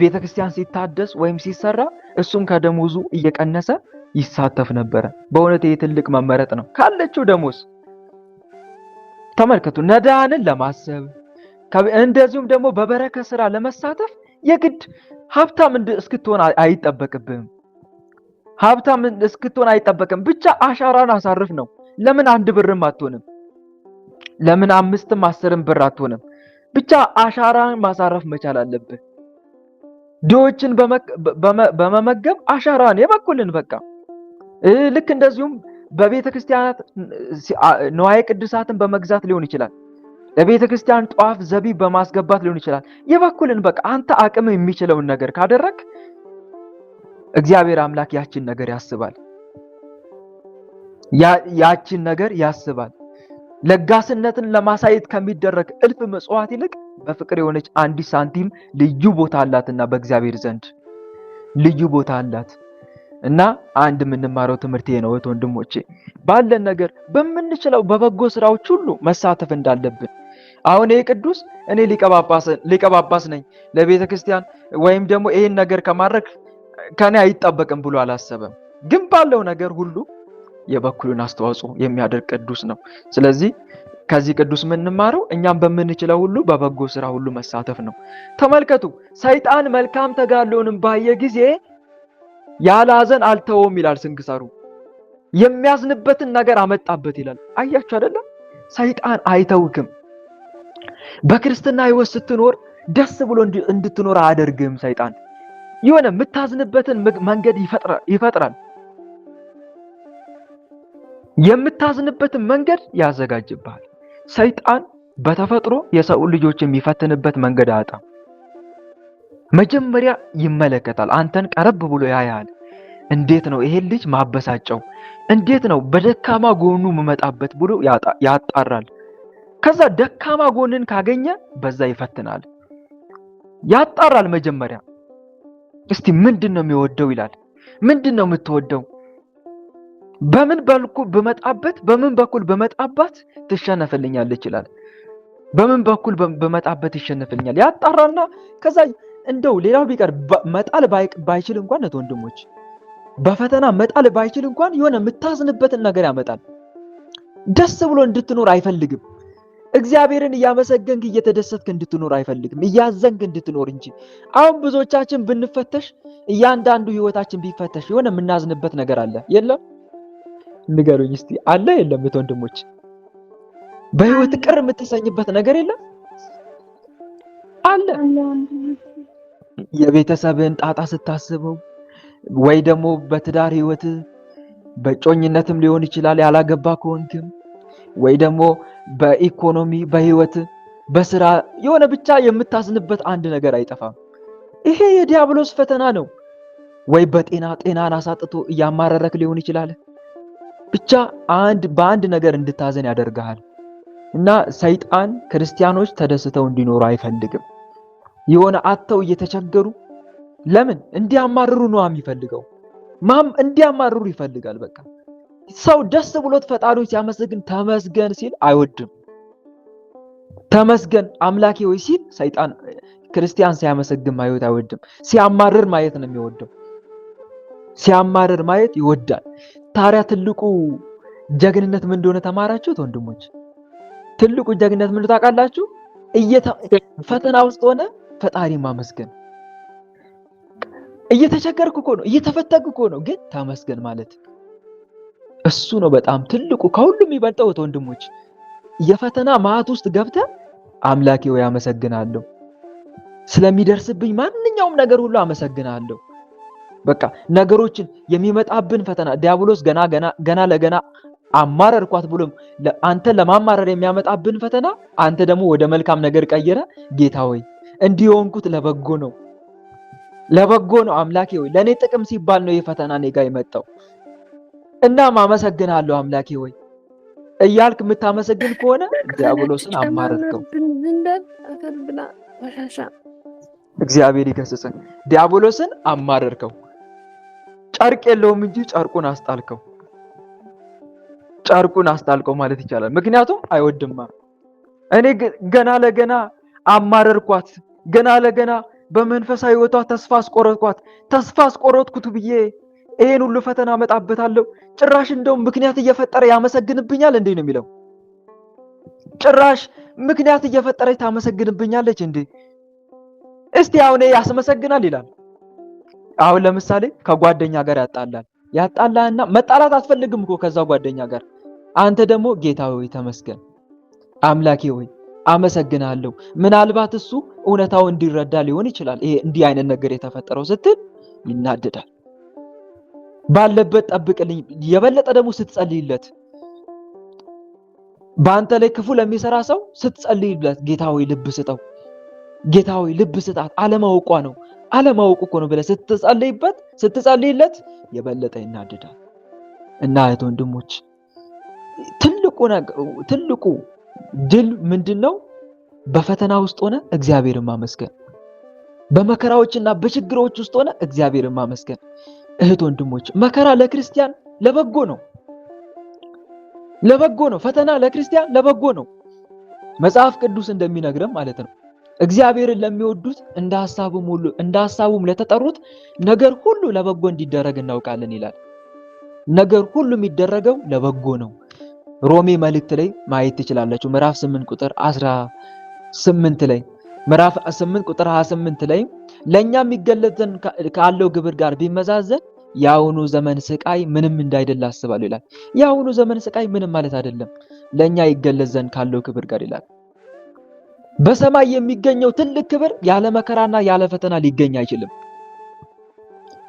ቤተክርስቲያን ሲታደስ ወይም ሲሰራ እሱም ከደሞዙ እየቀነሰ ይሳተፍ ነበረ። በእውነት ይሄ ትልቅ መመረጥ ነው። ካለችው ደሞዝ ተመልከቱ፣ ነዳያንን ለማሰብ እንደዚሁም ደግሞ በበረከት ስራ ለመሳተፍ የግድ ሀብታም እስክትሆን አይጠበቅብህም። ብቻ አሻራን አሳርፍ ነው። ለምን 1 ብርም አትሆንም? ለምን 5ም 10ም ብር አትሆንም? ብቻ አሻራን ማሳረፍ መቻል አለብህ። ድሆችን በመመገብ አሻራን የበኩልን በቃ ልክ እንደዚሁም በቤተ ክርስቲያናት ንዋየ ቅድሳትን በመግዛት ሊሆን ይችላል። ለቤተ ክርስቲያን ጧፍ ዘቢብ በማስገባት ሊሆን ይችላል። የበኩልን በቃ አንተ አቅም የሚችለውን ነገር ካደረክ እግዚአብሔር አምላክ ያችን ነገር ያስባል። ለጋስነትን ለማሳየት ከሚደረግ እልፍ መጽዋዕት ይልቅ በፍቅር የሆነች አንዲት ሳንቲም ልዩ ቦታ አላትና በእግዚአብሔር ዘንድ ልዩ ቦታ አላት። እና አንድ የምንማረው ትምህርት ነው ወንድሞቼ፣ ባለን ነገር በምንችለው በበጎ ስራዎች ሁሉ መሳተፍ እንዳለብን። አሁን ይሄ ቅዱስ እኔ ሊቀ ጳጳስ ነኝ ለቤተ ክርስቲያን ወይም ደግሞ ይሄን ነገር ከማድረግ ከኔ አይጠበቅም ብሎ አላሰበም። ግን ባለው ነገር ሁሉ የበኩሉን አስተዋጽኦ የሚያደርግ ቅዱስ ነው። ስለዚህ ከዚህ ቅዱስ የምንማረው እኛም በምንችለው ሁሉ በበጎ ስራ ሁሉ መሳተፍ ነው። ተመልከቱ፣ ሰይጣን መልካም ተጋድሎንም ባየ ጊዜ ያለ ሐዘን አልተወውም ይላል ስንክሳሩ። የሚያዝንበትን ነገር አመጣበት ይላል። አያችሁ አይደለም? ሰይጣን አይተውክም። በክርስትና ሕይወት ስትኖር ደስ ብሎ እንድትኖር አያደርግም። ሰይጣን የሆነ የምታዝንበትን መንገድ ይፈጥራል። የምታዝንበትን መንገድ ያዘጋጅብሃል። ሰይጣን በተፈጥሮ የሰው ልጆች የሚፈትንበት መንገድ አያጣም። መጀመሪያ ይመለከታል። አንተን ቀረብ ብሎ ያያል። እንዴት ነው ይሄን ልጅ ማበሳጨው? እንዴት ነው በደካማ ጎኑ መመጣበት ብሎ ያጣራል። ከዛ ደካማ ጎንን ካገኘ በዛ ይፈትናል። ያጣራል። መጀመሪያ እስቲ ምንድነው የሚወደው ይላል። ምንድነው የምትወደው? በምን በኩል በመጣባት ትሸነፍልኛለች ይላል። በምን በኩል በመጣበት ይሸነፍልኛል ያጣራና ከዛ እንደው ሌላው ቢቀር መጣል ባይችል እንኳን ወንድሞች በፈተና መጣል ባይችል እንኳን የሆነ የምታዝንበትን ነገር ያመጣል። ደስ ብሎ እንድትኖር አይፈልግም። እግዚአብሔርን እያመሰገንክ እየተደሰትክ እንድትኖር አይፈልግም፣ እያዘንክ እንድትኖር እንጂ። አሁን ብዙዎቻችን ብንፈተሽ፣ እያንዳንዱ ህይወታችን ቢፈተሽ የሆነ የምናዝንበት ነገር አለ የለም? ንገሩኝ እስቲ፣ አለ የለም? ወንድሞች በህይወት ቅር የምትሰኝበት ነገር የለም? አለ። የቤተሰብን ጣጣ ስታስበው ወይ ደግሞ በትዳር ህይወት በጮኝነትም ሊሆን ይችላል ያላገባ ከሆንክም ወይ ደግሞ በኢኮኖሚ በህይወት በስራ የሆነ ብቻ የምታዝንበት አንድ ነገር አይጠፋም። ይሄ የዲያብሎስ ፈተና ነው። ወይ ጤናን አሳጥቶ እያማረረክ ሊሆን ይችላል። ብቻ በአንድ ነገር እንድታዘን ያደርጋል። እና ሰይጣን ክርስቲያኖች ተደስተው እንዲኖሩ አይፈልግም። የሆነ አጥተው እየተቸገሩ ለምን እንዲያማርሩ ነው የሚፈልገው። እንዲያማርሩ ይፈልጋል። በቃ ሰው ደስ ብሎት ፈጣሪውን ሲያመሰግን ተመስገን ሲል አይወድም። ተመስገን አምላኬ ሆይ ሲል ሰይጣን ክርስቲያን ሲያመሰግን ማየት አይወድም። ሲያማርር ማየት ነው የሚወደው። ሲያማርር ማየት ይወዳል። ታዲያ ትልቁ ጀግንነት ምን እንደሆነ ተማራችሁት ወንድሞች? ትልቁ ጀግንነት ምን ታውቃላችሁ? ፈተና ውስጥ ሆነ ፈጣሪ ማመስገን። እየተቸገርኩ እኮ ነው፣ እየተፈተንኩ እኮ ነው፣ ግን ተመስገን ማለት እሱ ነው በጣም ትልቁ ከሁሉም የሚበልጠው ወንድሞች። የፈተና ማዕት ውስጥ ገብተህ አምላኬ ሆይ አመሰግናለሁ፣ ስለሚደርስብኝ ማንኛውም ነገር ሁሉ አመሰግናለሁ። በቃ ነገሮችን የሚመጣብን ፈተና ዲያብሎስ ገና ለገና አማረርኳት ብሎም አንተ ለማማረር የሚያመጣብን ፈተና አንተ ደግሞ ወደ መልካም ነገር ቀየረ። ጌታ ሆይ እንዲሆንኩት ለበጎ ነው አምላኬ ሆይ ለኔ ጥቅም ሲባል ነው የፈተና እኔ ጋር የመጣው እና ማመሰግናለሁ አምላኬ ሆይ እያልክ የምታመሰግን ከሆነ ዲያብሎስን አማረርከው። እግዚአብሔር ይገስጽን። ዲያብሎስን አማረርከው። ጨርቅ የለውም እንጂ ጨርቁን አስጣልቀው ማለት ይቻላል። ምክንያቱም አይወድማ። እኔ ገና ለገና አማረርኳት፣ ገና ለገና በመንፈሳዊ ህይወቷ ተስፋ አስቆረጥኩት ብዬ ይሄን ሁሉ ፈተና መጣበታለሁ። ጭራሽ እንደውም ምክንያት እየፈጠረ ያመሰግንብኛል እንዴ ነው የሚለው። ጭራሽ ምክንያት እየፈጠረች ታመሰግንብኛለች እንዴ? እስቲ አሁን ያስመሰግናል ይላል። አሁን ለምሳሌ ከጓደኛ ጋር ያጣላና መጣላት አትፈልግም እኮ ከዛ ጓደኛ ጋር። አንተ ደግሞ ጌታ ሆይ ተመስገን፣ አምላኬ ሆይ አመሰግናለሁ። ምናልባት እሱ እውነታው እንዲረዳ ሊሆን ይችላል ይሄ እንዲህ አይነት ነገር የተፈጠረው ስትል ይናደዳል። ባለበት ጠብቅልኝ። የበለጠ ደግሞ ስትጸልይለት በአንተ ላይ ክፉ ለሚሰራ ሰው ስትጸልይለት ጌታ ሆይ ልብ ስጠው፣ ጌታ ሆይ ልብ ስጣት፣ አለማወቁ እኮ ነው ብለህ ስትጸልይለት የበለጠ ይናደዳል። እና እህት ወንድሞች ትልቁ ድል ምንድነው? በፈተና ውስጥ ሆነ እግዚአብሔርን ማመስገን። በመከራዎችና በችግሮች ውስጥ ሆነ እግዚአብሔርን ማመስገን። እህት ወንድሞች መከራ ለክርስቲያን ለበጎ ነው። ፈተና ለክርስቲያን ለበጎ ነው። መጽሐፍ ቅዱስ እንደሚነግረን ማለት ነው። እግዚአብሔርን ለሚወዱት እንደ ሐሳቡም ለተጠሩት ነገር ሁሉ ለበጎ እንዲደረግ እናውቃለን ይላል። ነገር ሁሉ የሚደረገው ለበጎ ነው። ሮሜ መልእክት ላይ ማየት ትችላላችሁ። ምዕራፍ 8 ቁጥር 18 ላይ ምዕራፍ 8 ቁጥር 28 ላይ ለኛ የሚገለጽን ካለው ግብር ጋር ቢመዛዘን የአሁኑ ዘመን ስቃይ ምንም እንዳይደለ አስባለሁ ይላል። የአሁኑ ዘመን ስቃይ ምንም ማለት አይደለም ለኛ ይገለጽ ዘንድ ካለው ክብር ጋር ይላል። በሰማይ የሚገኘው ትልቅ ክብር ያለ መከራና ያለ ፈተና ሊገኝ አይችልም።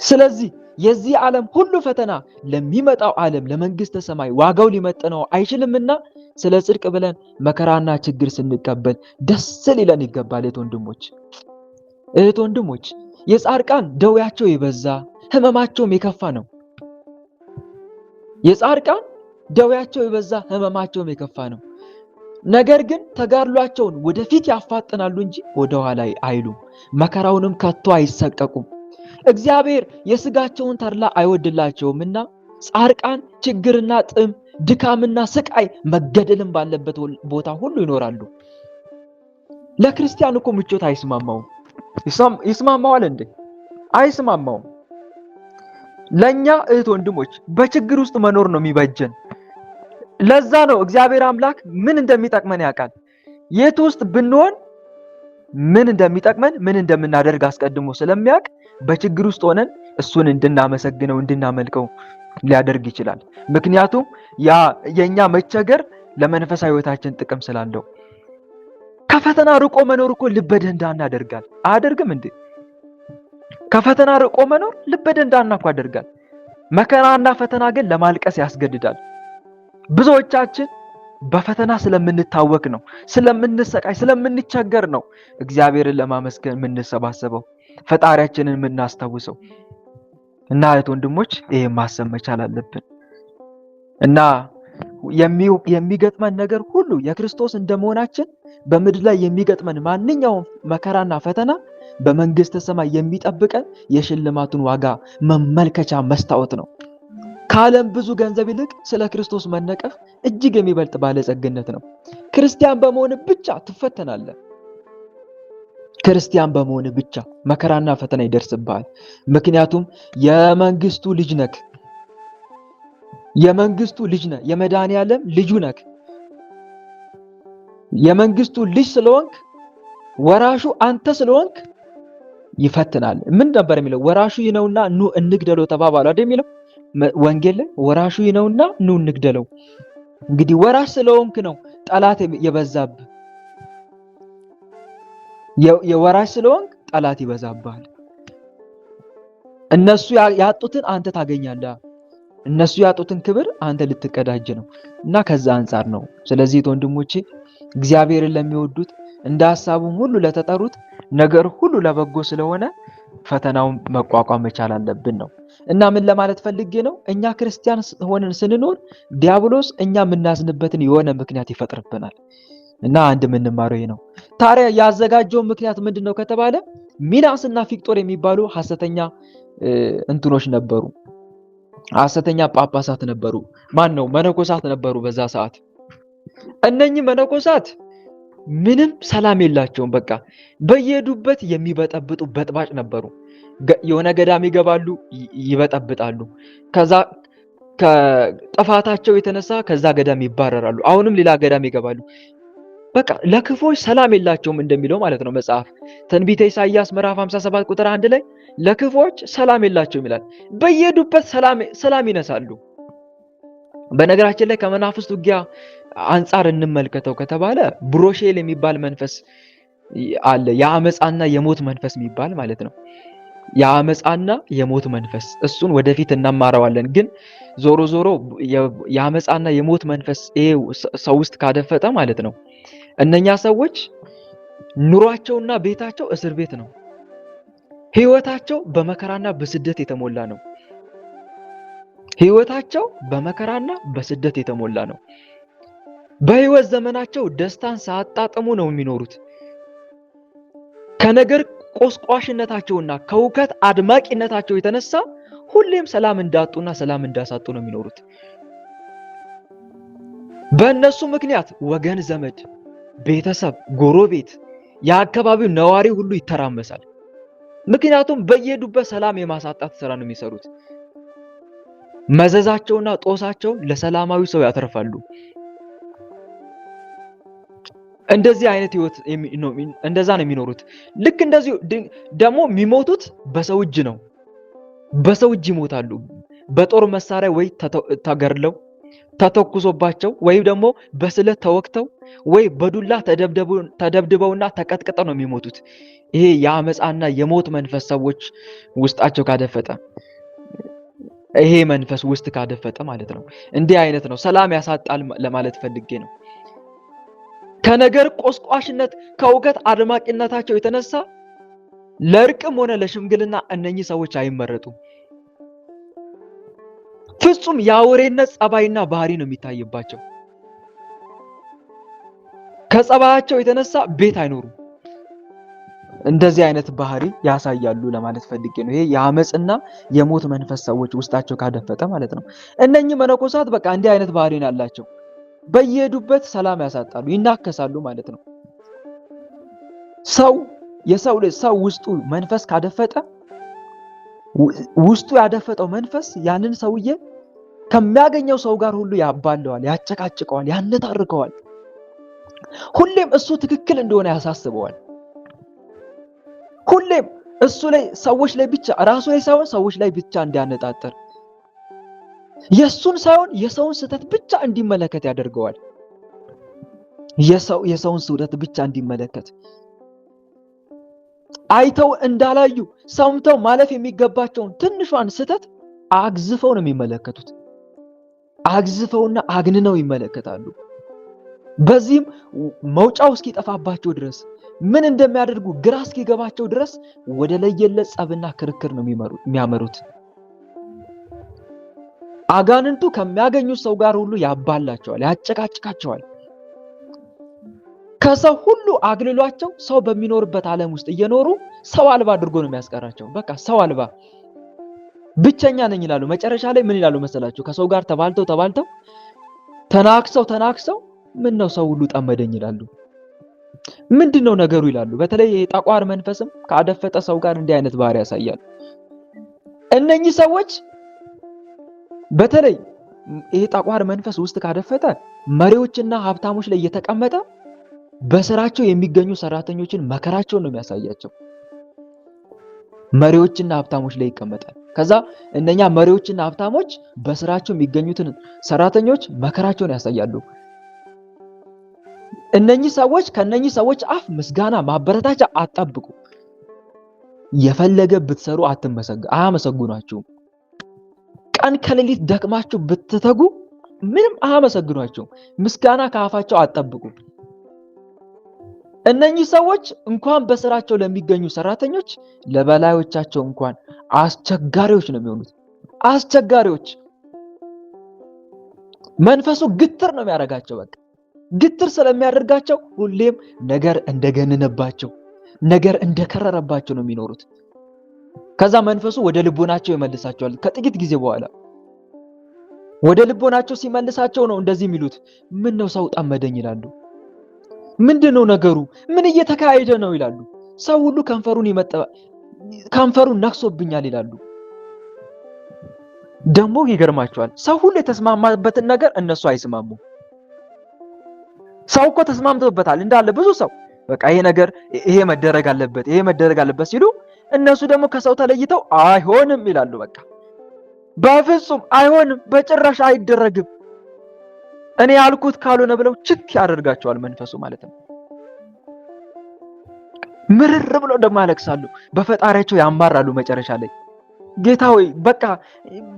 ስለዚህ የዚህ ዓለም ሁሉ ፈተና ለሚመጣው ዓለም ለመንግስተ ሰማይ ዋጋው ሊመጥነው አይችልምና ስለ ጽድቅ ብለን መከራና ችግር ስንቀበል ደስ ሊለን ይገባል። እህት ወንድሞች የጻድቃን ደዌያቸው የበዛ ህመማቸውም የከፋ ነው። የጻድቃን ደዌያቸው የበዛ ህመማቸውም የከፋ ነው። ነገር ግን ተጋድሏቸውን ወደፊት ያፋጥናሉ እንጂ ወደ ኋላ አይሉም። መከራውንም ከቶ አይሰቀቁም። እግዚአብሔር የስጋቸውን ተድላ አይወድላቸውምና ጻድቃን ችግርና ጥም፣ ድካምና ስቃይ፣ መገደልም ባለበት ቦታ ሁሉ ይኖራሉ። ለክርስቲያን እኮ ምቾት አይስማማውም። ይስማማዋል እንዴ? አይስማማውም። ለኛ እህት ወንድሞች በችግር ውስጥ መኖር ነው የሚበጀን። ለዛ ነው እግዚአብሔር አምላክ ምን እንደሚጠቅመን ያውቃል። የት ውስጥ ብንሆን ምን እንደሚጠቅመን ምን እንደምናደርግ አስቀድሞ ስለሚያውቅ በችግር ውስጥ ሆነን እሱን እንድናመሰግነው እንድናመልከው ሊያደርግ ይችላል። ምክንያቱም ያ የኛ መቸገር ለመንፈሳዊ ሕይወታችን ጥቅም ስላለው። ከፈተና ርቆ መኖር እኮ ልበ ደንዳና ያደርጋል። አያደርግም እንዴ? ከፈተና ርቆ መኖር ልበ ደንዳና እኮ ያደርጋል። መከራና ፈተና ግን ለማልቀስ ያስገድዳል። ብዙዎቻችን በፈተና ስለምንታወክ ነው፣ ስለምንሰቃይ፣ ስለምንቸገር ነው እግዚአብሔርን ለማመስገን የምንሰባሰበው፣ ፈጣሪያችንን የምናስታውሰው። እና እህት ወንድሞች ይሄን ማሰብ መቻል አለብን። እና የሚገጥመን ነገር ሁሉ የክርስቶስ እንደመሆናችን በምድር ላይ የሚገጥመን ማንኛውም መከራና ፈተና በመንግስተ ሰማይ የሚጠብቀን የሽልማቱን ዋጋ መመልከቻ መስታወት ነው። ከዓለም ብዙ ገንዘብ ይልቅ ስለ ክርስቶስ መነቀፍ እጅግ የሚበልጥ ባለጸግነት ነው። ክርስቲያን በመሆን ብቻ ትፈተናለህ። ክርስቲያን በመሆን ብቻ መከራና ፈተና ይደርስብሃል። ምክንያቱም የመንግስቱ ልጅ ነህ። የመንግስቱ ልጅ ነህ። የመድኃኒዓለም ልጁ ነህ። የመንግስቱ ልጅ ስለሆንክ ወራሹ አንተ ስለሆንክ ይፈትናል። ምን ነበር የሚለው? ወራሹ ይነውና ኑ እንግደለው ተባባሉ አይደል የሚለው ወንጌል ላይ። ወራሹ ይነውና ኑ እንግደለው። እንግዲህ ወራሽ ስለሆንክ ነው ጠላት የበዛብህ። የወራሽ ስለሆንክ ጠላት ይበዛብሃል። እነሱ ያጡትን አንተ ታገኛለህ። እነሱ ያጡትን ክብር አንተ ልትቀዳጅ ነው። እና ከዛ አንፃር ነው። ስለዚህ ወንድሞቼ እግዚአብሔርን ለሚወዱት እንደ ሐሳቡም ሁሉ ለተጠሩት ነገር ሁሉ ለበጎ ስለሆነ ፈተናውን መቋቋም መቻል አለብን ነው። እና ምን ለማለት ፈልጌ ነው? እኛ ክርስቲያን ሆነን ስንኖር ዲያብሎስ እኛ የምናዝንበትን የሆነ ምክንያት ይፈጥርብናል። እና አንድ የምንማረው ይሄ ነው። ታዲያ ያዘጋጀው ምክንያት ምንድነው ከተባለ ሚናስና ፊቅጦር የሚባሉ ሐሰተኛ እንትኖች ነበሩ። ሐሰተኛ ጳጳሳት ነበሩ። ማን ነው? መነኮሳት ነበሩ በዛ ሰዓት። እነኚህ መነኮሳት ምንም ሰላም የላቸውም። በቃ በየሄዱበት የሚበጠብጡ በጥባጭ ነበሩ። የሆነ ገዳም ይገባሉ፣ ይበጠብጣሉ። ከዛ ከጥፋታቸው የተነሳ ከዛ ገዳም ይባረራሉ። አሁንም ሌላ ገዳም ይገባሉ። በቃ ለክፎች ሰላም የላቸውም እንደሚለው ማለት ነው መጽሐፍ። ትንቢተ ኢሳይያስ ምዕራፍ 57 ቁጥር 1 ላይ ለክፎች ሰላም የላቸውም ይላል። በየሄዱበት ሰላም ይነሳሉ። በነገራችን ላይ ከመናፍስት ውጊያ አንጻር እንመልከተው ከተባለ ብሮሼል የሚባል መንፈስ አለ። የአመፃና የሞት መንፈስ የሚባል ማለት ነው። የአመፃና የሞት መንፈስ እሱን ወደፊት እናማረዋለን። ግን ዞሮ ዞሮ የአመፃና የሞት መንፈስ ይሄ ሰው ውስጥ ካደፈጠ ማለት ነው እነኛ ሰዎች ኑሯቸውና ቤታቸው እስር ቤት ነው። ህይወታቸው በመከራና በስደት የተሞላ ነው። ህይወታቸው በመከራና በስደት የተሞላ ነው። በህይወት ዘመናቸው ደስታን ሳያጣጥሙ ነው የሚኖሩት። ከነገር ቆስቋሽነታቸውና ከውከት አድማቂነታቸው የተነሳ ሁሌም ሰላም እንዳጡና ሰላም እንዳሳጡ ነው የሚኖሩት። በእነሱ ምክንያት ወገን ዘመድ፣ ቤተሰብ፣ ጎረቤት፣ የአካባቢው ነዋሪ ሁሉ ይተራመሳል። ምክንያቱም በየሄዱበት ሰላም የማሳጣት ስራ ነው የሚሰሩት። መዘዛቸውና ጦሳቸው ለሰላማዊ ሰው ያተርፋሉ። እንደዚህ አይነት ህይወት እንደዛ ነው የሚኖሩት። ልክ እንደዚህ ደግሞ የሚሞቱት በሰው እጅ ነው። በሰው እጅ ይሞታሉ። በጦር መሳሪያ ወይ ተገርለው ተተኩሶባቸው ወይም ደግሞ በስለት ተወክተው ወይ በዱላ ተደብድበውና ተቀጥቅጠው ነው የሚሞቱት። ይሄ የአመፃና የሞት መንፈስ ሰዎች ውስጣቸው ካደፈጠ፣ ይሄ መንፈስ ውስጥ ካደፈጠ ማለት ነው። እንዲህ አይነት ነው ሰላም ያሳጣል ለማለት ፈልጌ ነው። ከነገር ቆስቋሽነት ከውከት አድማቂነታቸው የተነሳ ለእርቅም ሆነ ለሽምግልና እነኚህ ሰዎች አይመረጡም። ፍጹም የአውሬነት ጸባይና ባህሪ ነው የሚታይባቸው። ከጸባያቸው የተነሳ ቤት አይኖሩም። እንደዚህ አይነት ባህሪ ያሳያሉ ለማለት ፈልጌ ነው። ይሄ የአመጽና የሞት መንፈስ ሰዎች ውስጣቸው ካደፈጠ ማለት ነው። እነኚህ መነኮሳት በቃ እንዲህ አይነት ባህሪ ነው ያላቸው። በየሄዱበት ሰላም ያሳጣሉ፣ ይናከሳሉ ማለት ነው። ሰው ሰው ውስጡ መንፈስ ካደፈጠ ውስጡ ያደፈጠው መንፈስ ያንን ሰውዬ ከሚያገኘው ሰው ጋር ሁሉ ያባለዋል፣ ያጨቃጭቀዋል፣ ያነታርከዋል። ሁሌም እሱ ትክክል እንደሆነ ያሳስበዋል። ሁሌም እሱ ላይ ሰዎች ላይ ብቻ ራሱ ላይ ሳይሆን ሰዎች ላይ ብቻ እንዲያነጣጥር የሱን ሳይሆን የሰውን ስህተት ብቻ እንዲመለከት ያደርገዋል። የሰውን ስህተት ብቻ እንዲመለከት አይተው እንዳላዩ ሰምተው ማለፍ የሚገባቸውን ትንሿን ስህተት አግዝፈው ነው የሚመለከቱት። አግዝፈውና አግንነው ይመለከታሉ። በዚህም መውጫው እስኪጠፋባቸው ድረስ ምን እንደሚያደርጉ ግራ እስኪገባቸው ድረስ ወደ ለየለት ጸብና ክርክር ነው የሚያመሩት። አጋንንቱ ከሚያገኙት ሰው ጋር ሁሉ ያባላቸዋል፣ ያጨቃጭቃቸዋል። ከሰው ሁሉ አግልሏቸው ሰው በሚኖርበት ዓለም ውስጥ እየኖሩ ሰው አልባ አድርጎ ነው የሚያስቀራቸው። በቃ ሰው አልባ ብቸኛ ነኝ ይላሉ። መጨረሻ ላይ ምን ይላሉ መሰላችሁ? ከሰው ጋር ተባልተው ተናክሰው ምን ነው ሰው ሁሉ ጠመደኝ ይላሉ። ምንድነው ነገሩ ይላሉ። በተለይ የጠቋር መንፈስም ካደፈጠ ሰው ጋር እንዲህ አይነት ባህሪ ያሳያል። እነኚህ ሰዎች በተለይ ይሄ ጠቋር መንፈስ ውስጥ ካደፈጠ መሪዎችና ሀብታሞች ላይ እየተቀመጠ በስራቸው የሚገኙ ሰራተኞችን መከራቸውን ነው የሚያሳያቸው። መሪዎችና ሀብታሞች ላይ ይቀመጣል። ከዛ እነኛ መሪዎችና ሀብታሞች በስራቸው የሚገኙትን ሰራተኞች መከራቸውን ያሳያሉ። ከነኚህ ሰዎች አፍ ምስጋና ማበረታቻ አትጠብቁ። የፈለገ ብትሰሩ አያመሰግኗችሁም። ቀን ከሌሊት ደክማችሁ ብትተጉ ምንም አያመሰግኗችሁም። ምስጋና ከአፋቸው አትጠብቁ። እነኚህ ሰዎች እንኳን በስራቸው ለሚገኙ ሰራተኞች ለበላዮቻቸው እንኳን አስቸጋሪዎች ነው የሚሆኑት። አስቸጋሪዎች። መንፈሱ ግትር ነው የሚያደርጋቸው። በቃ ግትር ስለሚያደርጋቸው ሁሌም ነገር እንደገነነባቸው፣ ነገር እንደከረረባቸው ነው የሚኖሩት። ከዛ መንፈሱ ወደ ልቦናቸው ይመልሳቸዋል። ከጥቂት ጊዜ በኋላ ወደ ልቦናቸው ሲመልሳቸው ነው እንደዚህ የሚሉት፣ ምን ነው ሰው ጠመደኝ ይላሉ። ምንድነው ነገሩ? ምን እየተካሄደ ነው ይላሉ። ሰው ሁሉ ከንፈሩን ነክሶብኛል ይላሉ። ደግሞ ይገርማቸዋል። ሰው ሁሉ የተስማማበትን ነገር እነሱ አይስማሙ። ሰው እኮ ተስማምቶበታል እንዳለ ብዙ ሰው በቃ ይሄ መደረግ አለበት ሲሉ እነሱ ደግሞ ከሰው ተለይተው አይሆንም ይላሉ። በቃ በፍጹም አይሆንም፣ በጭራሽ አይደረግም፣ እኔ ያልኩት ካልሆነ ብለው ችክ ያደርጋቸዋል መንፈሱ ማለት ነው። ምርር ብለው ደግሞ ያለቅሳሉ፣ በፈጣሪያቸው ያማራሉ። መጨረሻ ላይ ጌታ ሆይ በቃ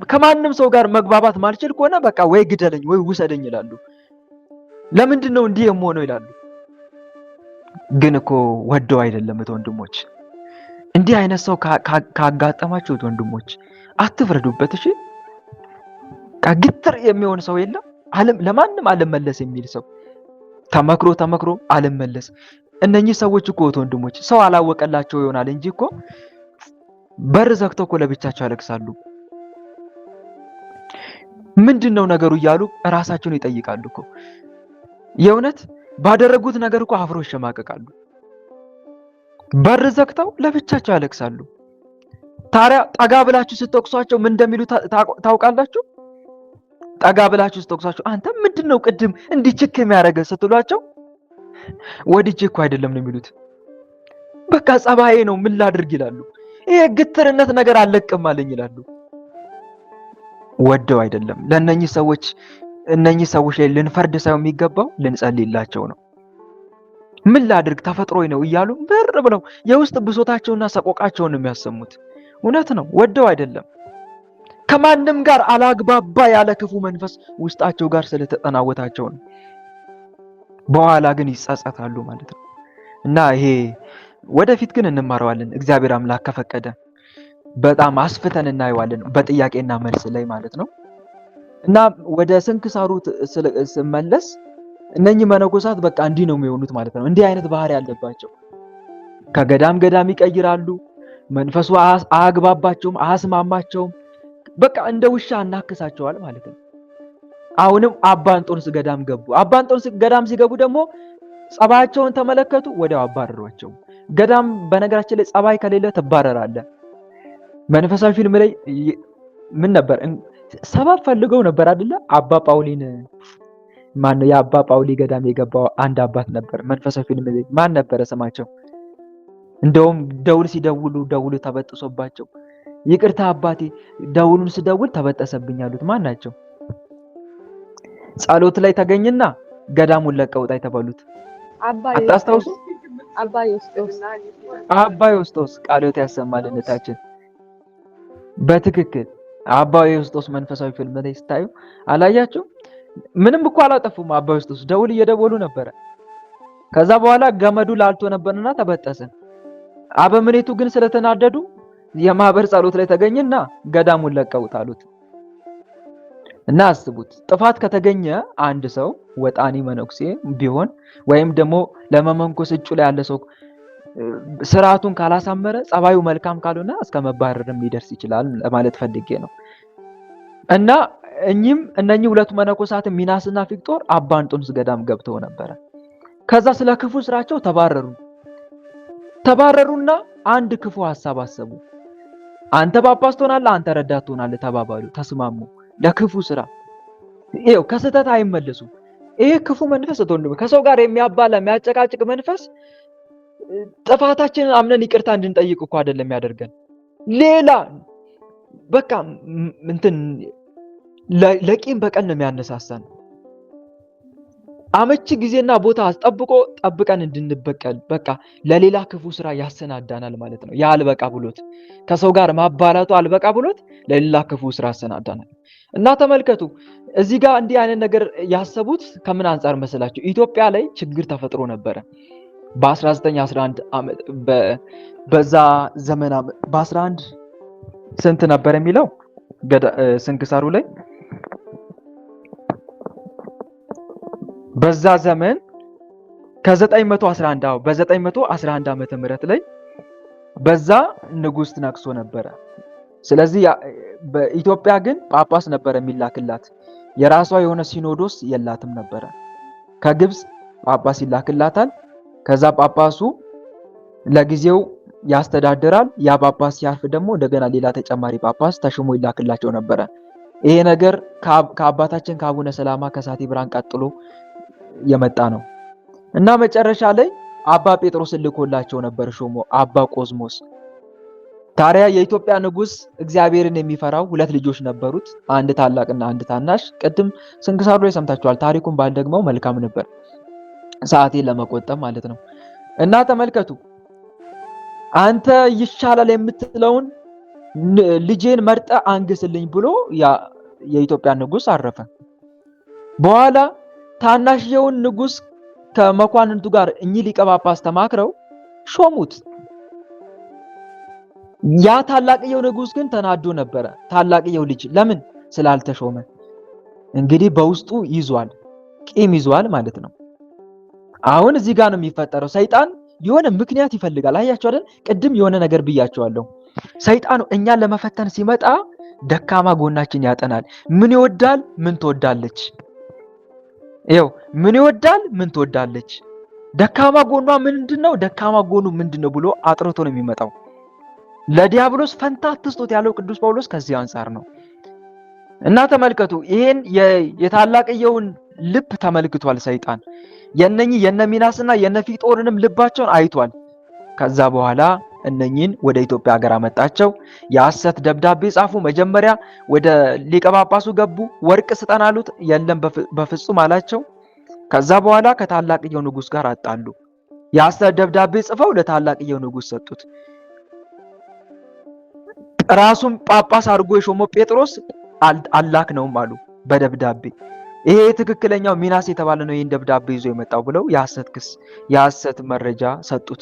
ከማንም ሰው ጋር መግባባት ማልችል ከሆነ በቃ ወይ ግደለኝ ወይ ውሰደኝ ይላሉ። ለምንድን ነው እንዲህ የምሆነው ይላሉ። ግን እኮ ወደው አይደለም ወንድሞች። እንዲህ አይነት ሰው ካጋጠማችሁ ወንድሞች አትፍረዱበት። እሺ ግትር የሚሆን ሰው የለም። ለማንም አልመለስ የሚል ሰው ተመክሮ አልመለስ። እነኚህ ሰዎች እኮ ወንድሞች ሰው አላወቀላቸው ይሆናል እንጂ እኮ በር ዘግተው እኮ ለብቻቸው ያለቅሳሉ። ምንድነው ነገሩ እያሉ ራሳቸውን ይጠይቃሉ እኮ። የእውነት ባደረጉት ነገር እኮ አፍሮ ይሸማቀቃሉ። በር ዘግተው ለብቻቸው ያለቅሳሉ። ታዲያ ጠጋ ብላችሁ ስትወቅሷቸው ምን እንደሚሉ ታውቃላችሁ? ጠጋ ብላችሁ ስትወቅሷቸው አንተ ምንድነው ቅድም እንዲህ ችክ የሚያደርገው ስትሏቸው ወድጄ እኮ አይደለም ነው የሚሉት። በቃ ጸባዬ ነው ምን ላድርግ ይላሉ። ይሄ ግትርነት ነገር አልለቅም አለኝ ይላሉ። ወደው አይደለም። ለእነኚህ ሰዎች ላይ ልንፈርድ ሳይሆን የሚገባው ልንጸልይላቸው ነው። ምን ላድርግ ተፈጥሮዬ ነው እያሉ በር ብለው የውስጥ ብሶታቸውና ሰቆቃቸውን የሚያሰሙት እውነት ነው። ወደው አይደለም። ከማንም ጋር አላግባባ ያለ ክፉ መንፈስ ውስጣቸው ጋር ስለተጠናወታቸው ነው። በኋላ ግን ይጸጸታሉ ማለት ነው። እና ይሄ ወደፊት ግን እንማረዋለን እግዚአብሔር አምላክ ከፈቀደ በጣም አስፍተን እናየዋለን በጥያቄና መልስ ላይ ማለት ነው። እና ወደ ስንክሳሩ ስመለስ እነኚህ መነኮሳት በቃ እንዲህ ነው የሚሆኑት ማለት ነው። እንዲህ አይነት ባህሪ ያለባቸው ከገዳም ይቀይራሉ። መንፈሱ አያግባባቸውም፣ አያስማማቸውም። በቃ እንደ ውሻ እናክሳቸዋል ማለት ነው። አሁንም አባ እንጦንስ ገዳም ገቡ። አባ እንጦንስ ገዳም ሲገቡ ደግሞ ጸባያቸውን ተመለከቱ፣ ወዲያው አባረሯቸው። ገዳም በነገራችን ላይ ጸባይ ከሌለ ትባረራለህ። መንፈሳዊ ፊልም ላይ ምን ነበር ሰበብ ፈልገው ነበር አይደለ? አባ ጳውሊን ማን የአባ ጳውሊ ገዳም የገባው አንድ አባት ነበር። መንፈሳዊ ፊልም ላይ ማን ነበረ ስማቸው? እንደውም ደውል ሲደውሉ ደውሉ ተበጥሶባቸው ይቅርታ አባቴ ደውሉን ስደውል ተበጠሰብኝ ያሉት ማን ናቸው? ጸሎት ላይ ተገኝና ገዳሙን ለቀውጣ የተባሉት አታስታውሱ? አባ ዮስጦስ ቃልዮት ያሰማልነታችን በትክክል አባ ዮስጦስ መንፈሳዊ ፊልም ላይ ስታዩ አላያችሁ? ምንም እኮ አላጠፉም። አባ ዮስጦስ ደውል እየደወሉ ነበረ። ከዛ በኋላ ገመዱ ላልቶ ነበርና ተበጠሰ። አበምኔቱ ግን ስለተናደዱ የማህበር ጸሎት ላይ ተገኝና ገዳሙን ለቀውት አሉት። እና አስቡት ጥፋት ከተገኘ አንድ ሰው ወጣኒ መነኩሴ ቢሆን ወይም ደግሞ ለመመንኮስ እጩ ላይ ያለ ሰው ስርዓቱን ካላሳመረ ጸባዩ መልካም ካልሆነ እስከ መባረርም ሊደርስ ይችላል ለማለት ፈልጌ ነው። እና እነኚህ ሁለቱ መነኮሳት ሚናስና ፊቅጦር አባ እንጦንስ ገዳም ገብተው ነበረ። ከዛ ስለ ክፉ ስራቸው ተባረሩና አንድ ክፉ ሐሳብ አሰቡ። አንተ ጳጳስ ትሆናለህ፣ አንተ ረዳት ትሆናለህ ተባባሉ፣ ተስማሙ። ለክፉ ስራ ይሄው ከስተት አይመለሱም። ይሄ ክፉ መንፈስ ተወንዱ ከሰው ጋር የሚያባላ የሚያጨቃጭቅ መንፈስ ጥፋታችንን አምነን ይቅርታ እንድንጠይቅ እኮ አይደለም ያደርገን። ሌላ በቃ እንትን ለቂም በቀል ነው የሚያነሳሳን። አመቺ ጊዜና ቦታ ጠብቀን እንድንበቀል በቃ ለሌላ ክፉ ስራ ያሰናዳናል ማለት ነው። ያ አልበቃ ብሎት ከሰው ጋር ማባላቱ አልበቃ ብሎት ለሌላ ክፉ ስራ ያሰናዳናል። እና ተመልከቱ እዚህ ጋር እንዲህ አይነት ነገር ያሰቡት ከምን አንፃር መስላችሁ? ኢትዮጵያ ላይ ችግር ተፈጥሮ ነበረ በ1911 ዓመት በዛ ዘመን በ11 ስንት ነበር የሚለው ስንክሳሩ ላይ በዛ ዘመን ከ911 በ911 ዓመተ ምህረት ላይ በዛ ንጉስ ነግሶ ነበረ። ስለዚህ በኢትዮጵያ ግን ጳጳስ ነበር የሚላክላት። የራሷ የሆነ ሲኖዶስ የላትም ነበረ። ከግብጽ ጳጳስ ይላክላታል። ከዛ ጳጳሱ ለጊዜው ያስተዳድራል። ያ ጳጳስ ሲያርፍ ደግሞ እንደገና ሌላ ተጨማሪ ጳጳስ ተሽሞ ይላክላቸው ነበረ። ይሄ ነገር ከአባታችን ከአቡነ ሰላማ ከሳቴ ብርሃን ቀጥሎ የመጣ ነው እና መጨረሻ ላይ አባ ጴጥሮስን ልኮላቸው ነበር ሾሞ አባ ቆዝሞስ። ታዲያ የኢትዮጵያ ንጉስ እግዚአብሔርን የሚፈራው ሁለት ልጆች ነበሩት፣ አንድ ታላቅና አንድ ታናሽ። ቅድም ስንክሳሩ ላይ ሰምታችኋል። ታሪኩን ባልደግመው መልካም ነበር ሰዓቴን ለመቆጠብ ማለት ነው። እና ተመልከቱ አንተ ይሻላል የምትለውን ልጄን መርጠ አንግስልኝ ብሎ የኢትዮጵያ ንጉስ አረፈ። በኋላ ታናሽየውን ንጉስ ከመኳንንቱ ጋር እኚህ ሊቀ ጳጳስ ተማክረው ሾሙት። ያ ታላቅየው ንጉስ ግን ተናዶ ነበረ። ታላቅየው ልጅ ለምን ስላልተሾመ እንግዲህ በውስጡ ይዟል፣ ቂም ይዟል ማለት ነው። አሁን እዚህ ጋር ነው የሚፈጠረው። ሰይጣን የሆነ ምክንያት ይፈልጋል። አያችሁ አይደል? ቅድም የሆነ ነገር ብያቸዋለሁ። ሰይጣን እኛን ለመፈተን ሲመጣ ደካማ ጎናችን ያጠናል። ምን ይወዳል? ምን ትወዳለች? ይኸው ምን ይወዳል? ምን ትወዳለች? ደካማ ጎኗ ምንድነው? ደካማ ጎኑ ምንድነው ብሎ አጥርቶ ነው የሚመጣው። ለዲያብሎስ ፈንታ አትስጡት ያለው ቅዱስ ጳውሎስ ከዚህ አንፃር ነው። እና ተመልከቱ ይሄን የታላቅየውን ልብ ተመልክቷል ሰይጣን። የነሚናስና የነፊጦርንም ልባቸውን አይቷል። ከዛ በኋላ እነኚህን ወደ ኢትዮጵያ ሀገር አመጣቸው። የሐሰት ደብዳቤ ጻፉ። መጀመሪያ ወደ ሊቀ ጳጳሱ ገቡ። ወርቅ ስጠን አሉት። የለም በፍጹም አላቸው። ከዛ በኋላ ከታላቅየው ንጉስ ጋር አጣሉ። የሐሰት ደብዳቤ ጽፈው ለታላቅየው ንጉስ ሰጡት። ራሱን ጳጳስ አድርጎ የሾመው ጴጥሮስ አላክነውም አሉ በደብዳቤ። ይሄ ትክክለኛው ሚናስ የተባለ ነው ይሄን ደብዳቤ ይዞ የመጣው ብለው የሐሰት መረጃ ሰጡት።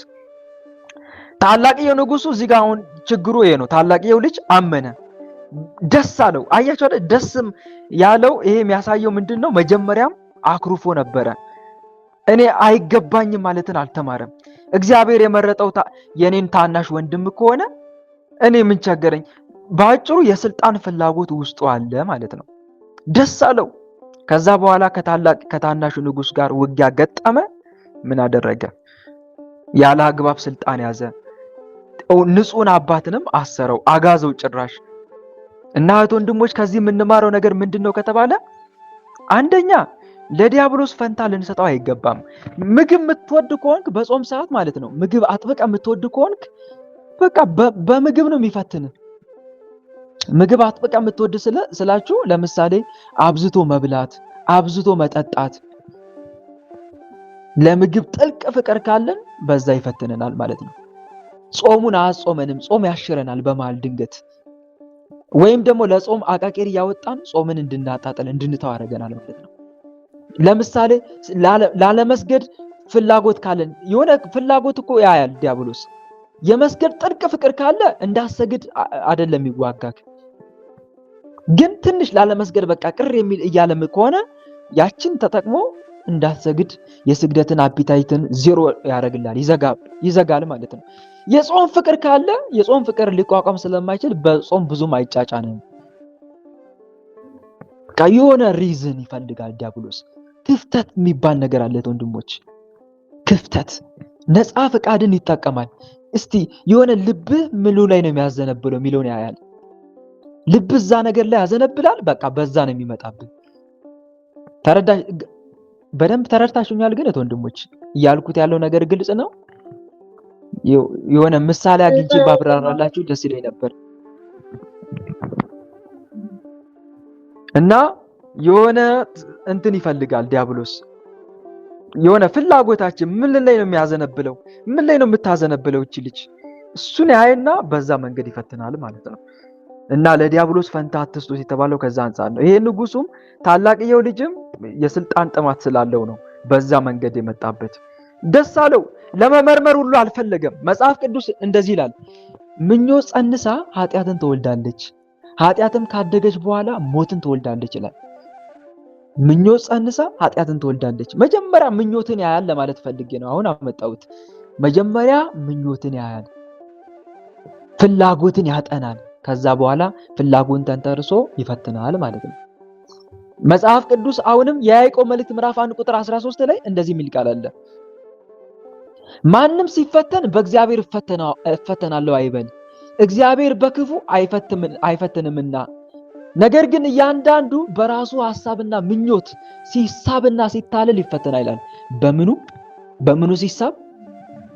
ታላቅየው ንጉሱ እዚህ ጋር አሁን ችግሩ ይሄ ነው። ታላቅየው ልጅ አመነ፣ ደስ አለው። አያችሁ አይደል? ደስም ያለው ይሄ የሚያሳየው ምንድነው? መጀመሪያም አክሩፎ ነበረ። እኔ አይገባኝም ማለትን አልተማረም። እግዚአብሔር የመረጠው የኔን ታናሽ ወንድም ከሆነ እኔ ምን ቸገረኝ? በአጭሩ የስልጣን ፍላጎት ውስጡ አለ ማለት ነው። ደስ አለው። ከዛ በኋላ ከታናሹ ንጉስ ጋር ውጊያ ገጠመ። ምን አደረገ? ያለ አግባብ ስልጣን ያዘ። ንጹሕን አባትንም አሰረው፣ አጋዘው ጭራሽ። እና እህት ወንድሞች ከዚህ የምንማረው ነገር ምንድነው ከተባለ አንደኛ ለዲያብሎስ ፈንታ ልንሰጠው አይገባም። ምግብ የምትወድ ከሆንክ በጾም ሰዓት ማለት ነው፣ ምግብ አጥብቀ የምትወድ ከሆንክ በቃ በምግብ ነው የሚፈትንህ። ምግብ አጥብቀ የምትወድ ስላችሁ ለምሳሌ አብዝቶ መብላት፣ አብዝቶ መጠጣት፣ ለምግብ ጥልቅ ፍቅር ካለን በዛ ይፈትነናል ማለት ነው። ጾሙን አያጾመንም፣ ጾም ያሽረናል በመሃል ድንገት። ወይም ደግሞ ለጾም አቃቄር እያወጣን ጾምን እንድናጣጥል እንድንተው ያደርገናል ማለት ነው። ለምሳሌ ላለመስገድ ፍላጎት ካለን የሆነ ፍላጎት እኮ ያያል ዲያብሎስ። የመስገድ ጥልቅ ፍቅር ካለ እንዳሰግድ አይደለም ይዋጋክ። ግን ትንሽ ላለመስገድ በቃ ቅር የሚል እያለም ከሆነ ያችን ተጠቅሞ እንዳትሰግድ የስግደትን አፒታይትን ዜሮ ያደርግላል፣ ይዘጋል ማለት ነው። የጾም ፍቅር ካለ የጾም ፍቅር ሊቋቋም ስለማይችል በጾም ብዙም አይጫጫንም። የሆነ ሪዝን ይፈልጋል ዲያብሎስ። ክፍተት የሚባል ነገር አለ ወንድሞች፣ ክፍተት። ነፃ ፈቃድን ይጠቀማል። እስቲ የሆነ ልብህ ምሉ ላይ ነው የሚያዘነብለው የሚለውን ያያል። ልብህ እዛ ነገር ላይ ያዘነብላል፣ በቃ በዛ ነው የሚመጣብህ። በደንብ ተረድታችሁኛል? ግን ወንድሞች እያልኩት ያለው ነገር ግልጽ ነው? የሆነ ምሳሌ አግኝቼ ባብራራላችሁ ደስ ይለኝ ነበር። እና የሆነ እንትን ይፈልጋል ዲያብሎስ። የሆነ ፍላጎታችን ምን ላይ ነው የሚያዘነብለው? ምን ላይ ነው የምታዘነብለው እቺ ልጅ? እሱን ያይና በዛ መንገድ ይፈትናል ማለት ነው። እና ለዲያብሎስ ፈንታ አትስጡት የተባለው ከዛ አንፃር ነው። ይሄ ንጉሱም ታላቅየው ልጅም የስልጣን ጥማት ስላለው ነው በዛ መንገድ የመጣበት። ደስ አለው፣ ለመመርመር ሁሉ አልፈለገም። መጽሐፍ ቅዱስ እንደዚህ ይላል፣ ምኞት ጸንሳ ኃጢአትን ትወልዳለች፣ ኃጢአትም ካደገች በኋላ ሞትን ትወልዳለች ይላል። ምኞት ጸንሳ ኃጢአትን ትወልዳለች። መጀመሪያ ምኞትን ያያል ለማለት ፈልጌ ነው አሁን አመጣሁት። መጀመሪያ ምኞትን ያያል፣ ፍላጎትን ያጠናል። ከዛ በኋላ ፍላጎትን ተንተርሶ ይፈትናል ማለት ነው። መጽሐፍ ቅዱስ አሁንም የያዕቆብ መልእክት ምዕራፍ 1 ቁጥር 13 ላይ እንደዚህ የሚል ቃል አለ፣ ማንም ሲፈተን በእግዚአብሔር እፈተናለሁ አይበል፣ እግዚአብሔር በክፉ አይፈትንምና፣ ነገር ግን እያንዳንዱ በራሱ ሐሳብና ምኞት ሲሳብና ሲታለል ይፈተናል ይላል። በምኑ ሲሳብ?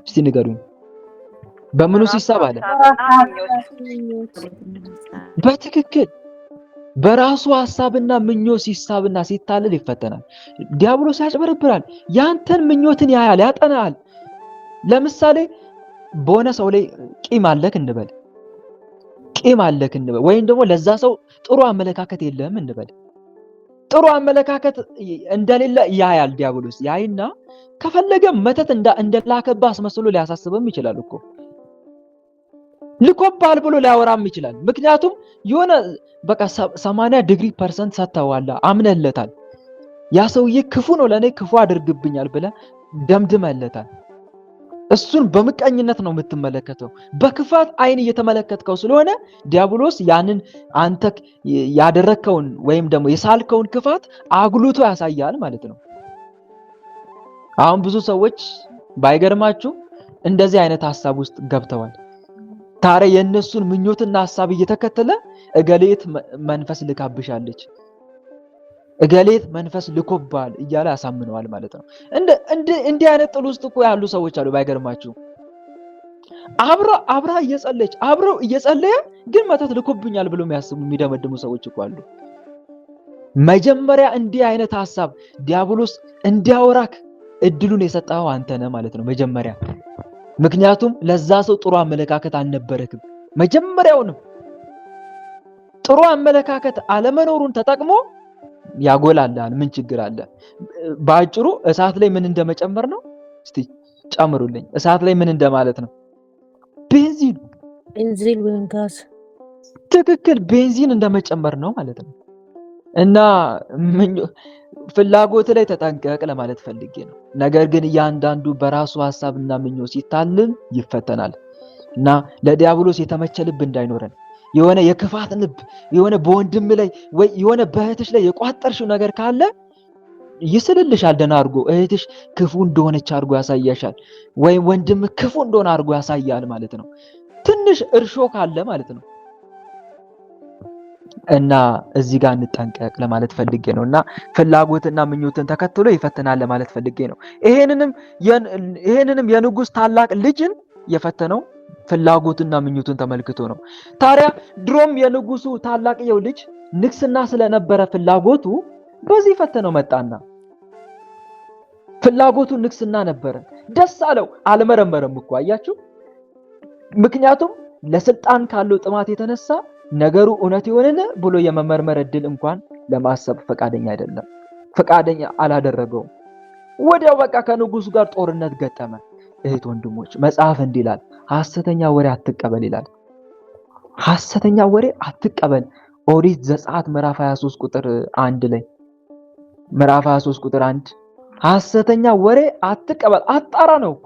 እስቲ ንገሩኝ። በምኑ ሲሳብ አለ? በትክክል በራሱ ሐሳብና ምኞት ሲሳብና ሲታለል ይፈተናል። ዲያብሎስ ያጭበረብራል። ያንተን ምኞትን ያያል፣ ያጠናል። ለምሳሌ በሆነ ሰው ላይ ቂም አለክ እንበል፣ ወይም ደግሞ ለዛ ሰው ጥሩ አመለካከት የለህም እንበል። ጥሩ አመለካከት እንደሌለ ያያል ዲያብሎስ። ያይና ከፈለገ መተት እንደላከባ አስመስሎ ሊያሳስበም ይችላል እኮ። ልኮባል ብሎ ሊያወራም ይችላል። ምክንያቱም የሆነ በቃ 80% ሰጥተዋል፣ አምነለታል። ያ ሰውዬ ክፉ ነው፣ ለኔ ክፉ አድርግብኛል ብለህ ደምድመለታል። እሱን በምቀኝነት ነው የምትመለከተው። በክፋት አይን እየተመለከትከው ስለሆነ ዲያብሎስ ያንን አንተ ያደረከውን ወይም ደግሞ የሳልከውን ክፋት አጉልቶ ያሳያል ማለት ነው። አሁን ብዙ ሰዎች ባይገርማችሁ እንደዚህ አይነት ሐሳብ ውስጥ ገብተዋል። ታዲያ የእነሱን ምኞትና ሐሳብ እየተከተለ እገሌት መንፈስ ልካብሻለች፣ እገሌት መንፈስ ልኮባል እያለ ያሳምነዋል ማለት ነው። እንዲህ አይነት ጥል ውስጥ እኮ ያሉ ሰዎች አሉ ባይገርማችሁ። አብራ እየጸለየች አብረው እየጸለየ ግን መተት ልኮብኛል ብሎ የሚደመድሙ ሰዎች እኮ አሉ። መጀመሪያ እንዲህ አይነት ሐሳብ ዲያብሎስ እንዲያወራክ እድሉን የሰጠኸው አንተ ነህ ማለት ነው መጀመሪያ። ምክንያቱም ለዛ ሰው ጥሩ አመለካከት አልነበረክም። መጀመሪያውንም ጥሩ አመለካከት አለመኖሩን ተጠቅሞ ያጎላልሃል። ምን ችግር አለ? በአጭሩ እሳት ላይ ምን እንደመጨመር ነው። እስቲ ጨምሩልኝ። እሳት ላይ ምን እንደማለት ነው? ቤንዚን ወይም ጋዝ። ትክክል፣ ቤንዚን እንደመጨመር ነው ማለት ነው። እና ፍላጎት ላይ ተጠንቀቅ ለማለት ፈልጌ ነው። ነገር ግን እያንዳንዱ በራሱ ሐሳብና ምኞት ሲታልል ይፈተናል። እና ለዲያብሎስ የተመቸ ልብ እንዳይኖረን፣ የሆነ የክፋት ልብ፣ የሆነ በወንድም ላይ ወይ የሆነ በእህትሽ ላይ የቋጠርሽው ነገር ካለ ይስልልሻል ደህና አድርጎ። እህትሽ ክፉ እንደሆነች አድርጎ ያሳያሻል፣ ወይም ወንድም ክፉ እንደሆነ አድርጎ ያሳያል ማለት ነው። ትንሽ እርሾ ካለ ማለት ነው። እና እዚህ ጋር እንጠንቀቅ ለማለት ፈልጌ ነው። እና ፍላጎትና ምኞትን ተከትሎ ይፈትናል ለማለት ፈልጌ ነው። ይሄንንም የንጉሥ ታላቅ ልጅን የፈተነው ፍላጎትና ምኞትን ተመልክቶ ነው። ታዲያ ድሮም የንጉሱ ታላቅየው ልጅ ንግስና ስለነበረ ፍላጎቱ በዚህ ፈተነው መጣና፣ ፍላጎቱ ንግስና ነበረ። ደስ አለው፣ አልመረመረም እኮ አያችሁ። ምክንያቱም ለስልጣን ካለው ጥማት የተነሳ ነገሩ እውነት ይሆንን ብሎ የመመርመር እድል እንኳን ለማሰብ ፈቃደኛ አይደለም፣ ፈቃደኛ አላደረገውም። ወዲያው በቃ ከንጉሱ ጋር ጦርነት ገጠመ። እህት ወንድሞች፣ መጽሐፍ እንዲህ ይላል፣ ሐሰተኛ ወሬ አትቀበል ይላል። ሐሰተኛ ወሬ አትቀበል። ኦሪት ዘጸአት ምዕራፍ 23 ቁጥር 1 ላይ ምዕራፍ 23 ቁጥር 1 ሐሰተኛ ወሬ አትቀበል። አጣራ ነው እኮ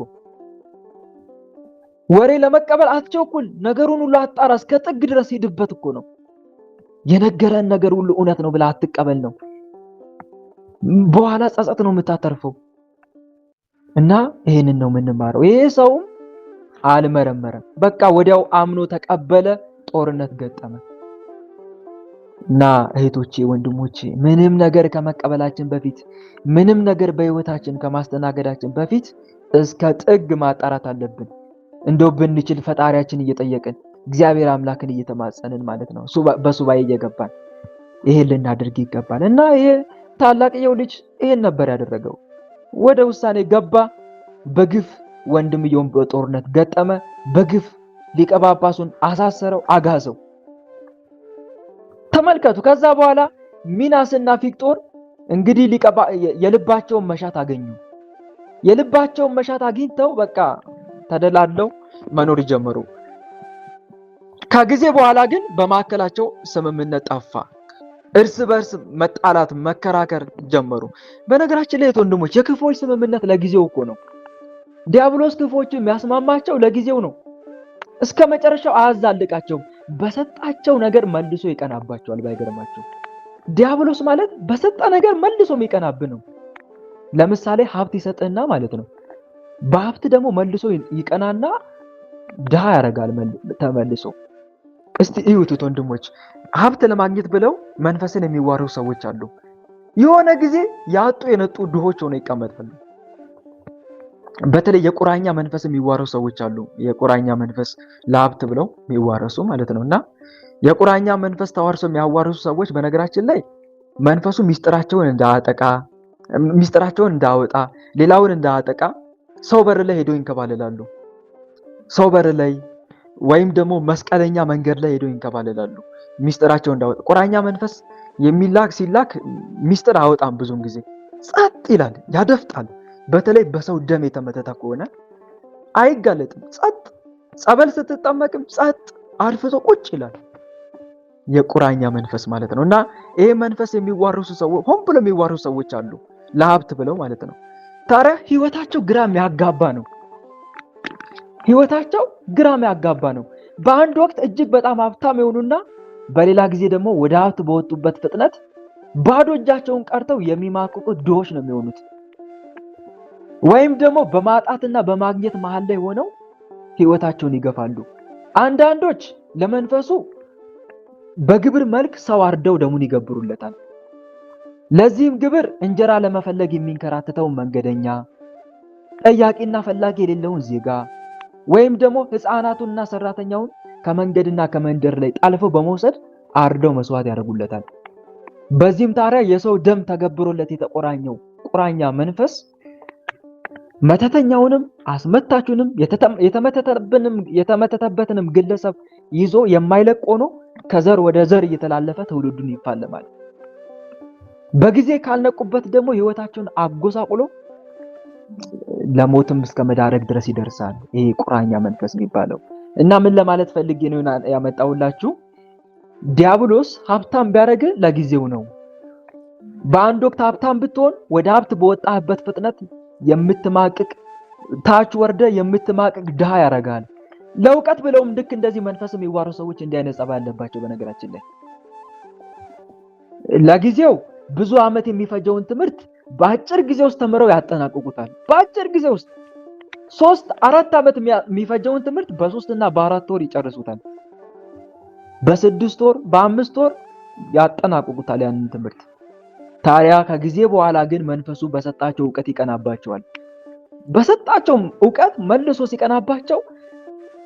ወሬ ለመቀበል አትቸኩል። ነገሩን ሁሉ አጣራ፣ እስከ ጥግ ድረስ ሂድበት እኮ ነው። የነገረን ነገር ሁሉ እውነት ነው ብለህ አትቀበል ነው። በኋላ ጸጸት ነው የምታተርፈው። እና ይሄንን ነው የምንማረው። ይሄ ሰውም አልመረመረም፣ በቃ ወዲያው አምኖ ተቀበለ። ጦርነት ገጠመ። እና እህቶቼ ወንድሞቼ፣ ምንም ነገር ከመቀበላችን በፊት፣ ምንም ነገር በህይወታችን ከማስተናገዳችን በፊት እስከ ጥግ ማጣራት አለብን። እንደው ብንችል ፈጣሪያችን እየጠየቅን እግዚአብሔር አምላክን እየተማጸንን ማለት ነው። በሱባኤ እየገባን ይሄን ልናደርግ ይገባል። እና ይሄ ታላቅየው ልጅ ይሄን ነበር ያደረገው። ወደ ውሳኔ ገባ። በግፍ ወንድምየውን በጦርነት ገጠመ። በግፍ ሊቀ ጳጳሱን አሳሰረው፣ አጋዘው። ተመልከቱ። ከዛ በኋላ ሚናስና ፊቅጦር እንግዲህ የልባቸውን መሻት አገኙ። የልባቸውን መሻት አግኝተው በቃ ተደላለው መኖር ጀመሩ። ከጊዜ በኋላ ግን በማዕከላቸው ስምምነት ጠፋ። እርስ በርስ መጣላት፣ መከራከር ጀመሩ። በነገራችን ላይ ወንድሞች፣ የክፎች ስምምነት ለጊዜው እኮ ነው። ዲያብሎስ ክፎችን የሚያስማማቸው ለጊዜው ነው። እስከ መጨረሻው አያዛልቃቸውም። በሰጣቸው ነገር መልሶ ይቀናባቸዋል። ባይገርማቸው ዲያብሎስ ማለት በሰጣ ነገር መልሶ የሚቀናብ ነው። ለምሳሌ ሀብት ይሰጥና ማለት ነው። በሀብት ደግሞ መልሶ ይቀናና ድሃ ያደርጋል ተመልሶ። እስቲ እዩት ወንድሞች፣ ሀብት ለማግኘት ብለው መንፈስን የሚዋሩ ሰዎች አሉ። የሆነ ጊዜ ያጡ የነጡ ድሆች ሆነው ይቀመጣሉ። በተለይ የቁራኛ መንፈስ የሚዋሩ ሰዎች አሉ። የቁራኛ መንፈስ ለሀብት ብለው የሚዋረሱ ማለት ነው። እና የቁራኛ መንፈስ ተዋርሰው የሚያዋርሱ ሰዎች በነገራችን ላይ መንፈሱ ሚስጥራቸውን እንዳወጣ፣ ሌላውን እንዳያጠቃ ሰው በር ላይ ሄዶ ይንከባለላሉ። ሰው በር ላይ ወይም ደግሞ መስቀለኛ መንገድ ላይ ሄዶ ይንከባለላሉ። ሚስጥራቸው እንዳወጣ። ቁራኛ መንፈስ ሲላክ ሚስጥር አወጣም። ብዙውን ጊዜ ጸጥ ይላል፣ ያደፍጣል። በተለይ በሰው ደም የተመተተ ከሆነ አይጋለጥም። ጸጥ፣ ጸበል ስትጠመቅም ጸጥ አድፍቶ ቁጭ ይላል። የቁራኛ መንፈስ ማለት ነው። እና ይሄ መንፈስ የሚዋርሱ ሰዎች፣ ሆን ብለው የሚዋርሱ ሰዎች አሉ፣ ለሀብት ብለው ማለት ነው። ታዲያ ህይወታቸው ግራ የሚያጋባ ነው። ህይወታቸው ግራ የሚያጋባ ነው። በአንድ ወቅት እጅግ በጣም ሀብታም የሆኑና በሌላ ጊዜ ደግሞ ወደ ሀብት በወጡበት ፍጥነት ባዶ እጃቸውን ቀርተው የሚማቅቁት ድሆች ነው የሚሆኑት። ወይም ደግሞ በማጣትና በማግኘት መሃል ላይ ሆነው ህይወታቸውን ይገፋሉ። አንዳንዶች ለመንፈሱ በግብር መልክ ሰው አርደው ደሙን ይገብሩለታል። ለዚህም ግብር እንጀራ ለመፈለግ የሚንከራተተውን መንገደኛ፣ ጠያቂና ፈላጊ የሌለውን ዜጋ፣ ወይም ደግሞ ህፃናቱንና ሰራተኛውን ከመንገድና ከመንደር ላይ ጣልፈው በመውሰድ አርደው መስዋዕት ያደርጉለታል። በዚህም ታዲያ የሰው ደም ተገብሮለት የተቆራኘው ቁራኛ መንፈስ መተተኛውንም አስመታቹንም የተመተተበትንም ግለሰብ ይዞ የማይለቅ ሆኖ ከዘር ወደ ዘር እየተላለፈ ትውልዱን ይፋለማል። በጊዜ ካልነቁበት ደግሞ ህይወታቸውን አጎሳቁሎ ለሞትም እስከ መዳረግ ድረስ ይደርሳል። ይሄ ቁራኛ መንፈስ የሚባለው እና ምን ለማለት ፈልጌ ነው ያመጣሁላችሁ፣ ዲያብሎስ ሀብታም ቢያደርግ ለጊዜው ነው። በአንድ ወቅት ሀብታም ብትሆን ወደ ሀብት በወጣህበት ፍጥነት የምትማቅቅ፣ ታች ወርደ የምትማቅቅ ድሃ ያደርጋል። ለእውቀት ብለውም ልክ እንደዚህ መንፈስ የሚዋሩ ሰዎች እንዲህ አይነት ጸባይ አለባቸው። በነገራችን ላይ ለጊዜው ብዙ ዓመት የሚፈጀውን ትምህርት በአጭር ጊዜ ውስጥ ተምረው ያጠናቅቁታል። በአጭር ጊዜ ውስጥ 3-4 ዓመት የሚፈጀውን ትምህርት በ3 እና በ4 ወር ይጨርሱታል። በ6 ወር በ5 ወር ያጠናቅቁታል ያንን ትምህርት። ታዲያ ከጊዜ በኋላ ግን መንፈሱ በሰጣቸው ዕውቀት ይቀናባቸዋል። በሰጣቸው ዕውቀት መልሶ ሲቀናባቸው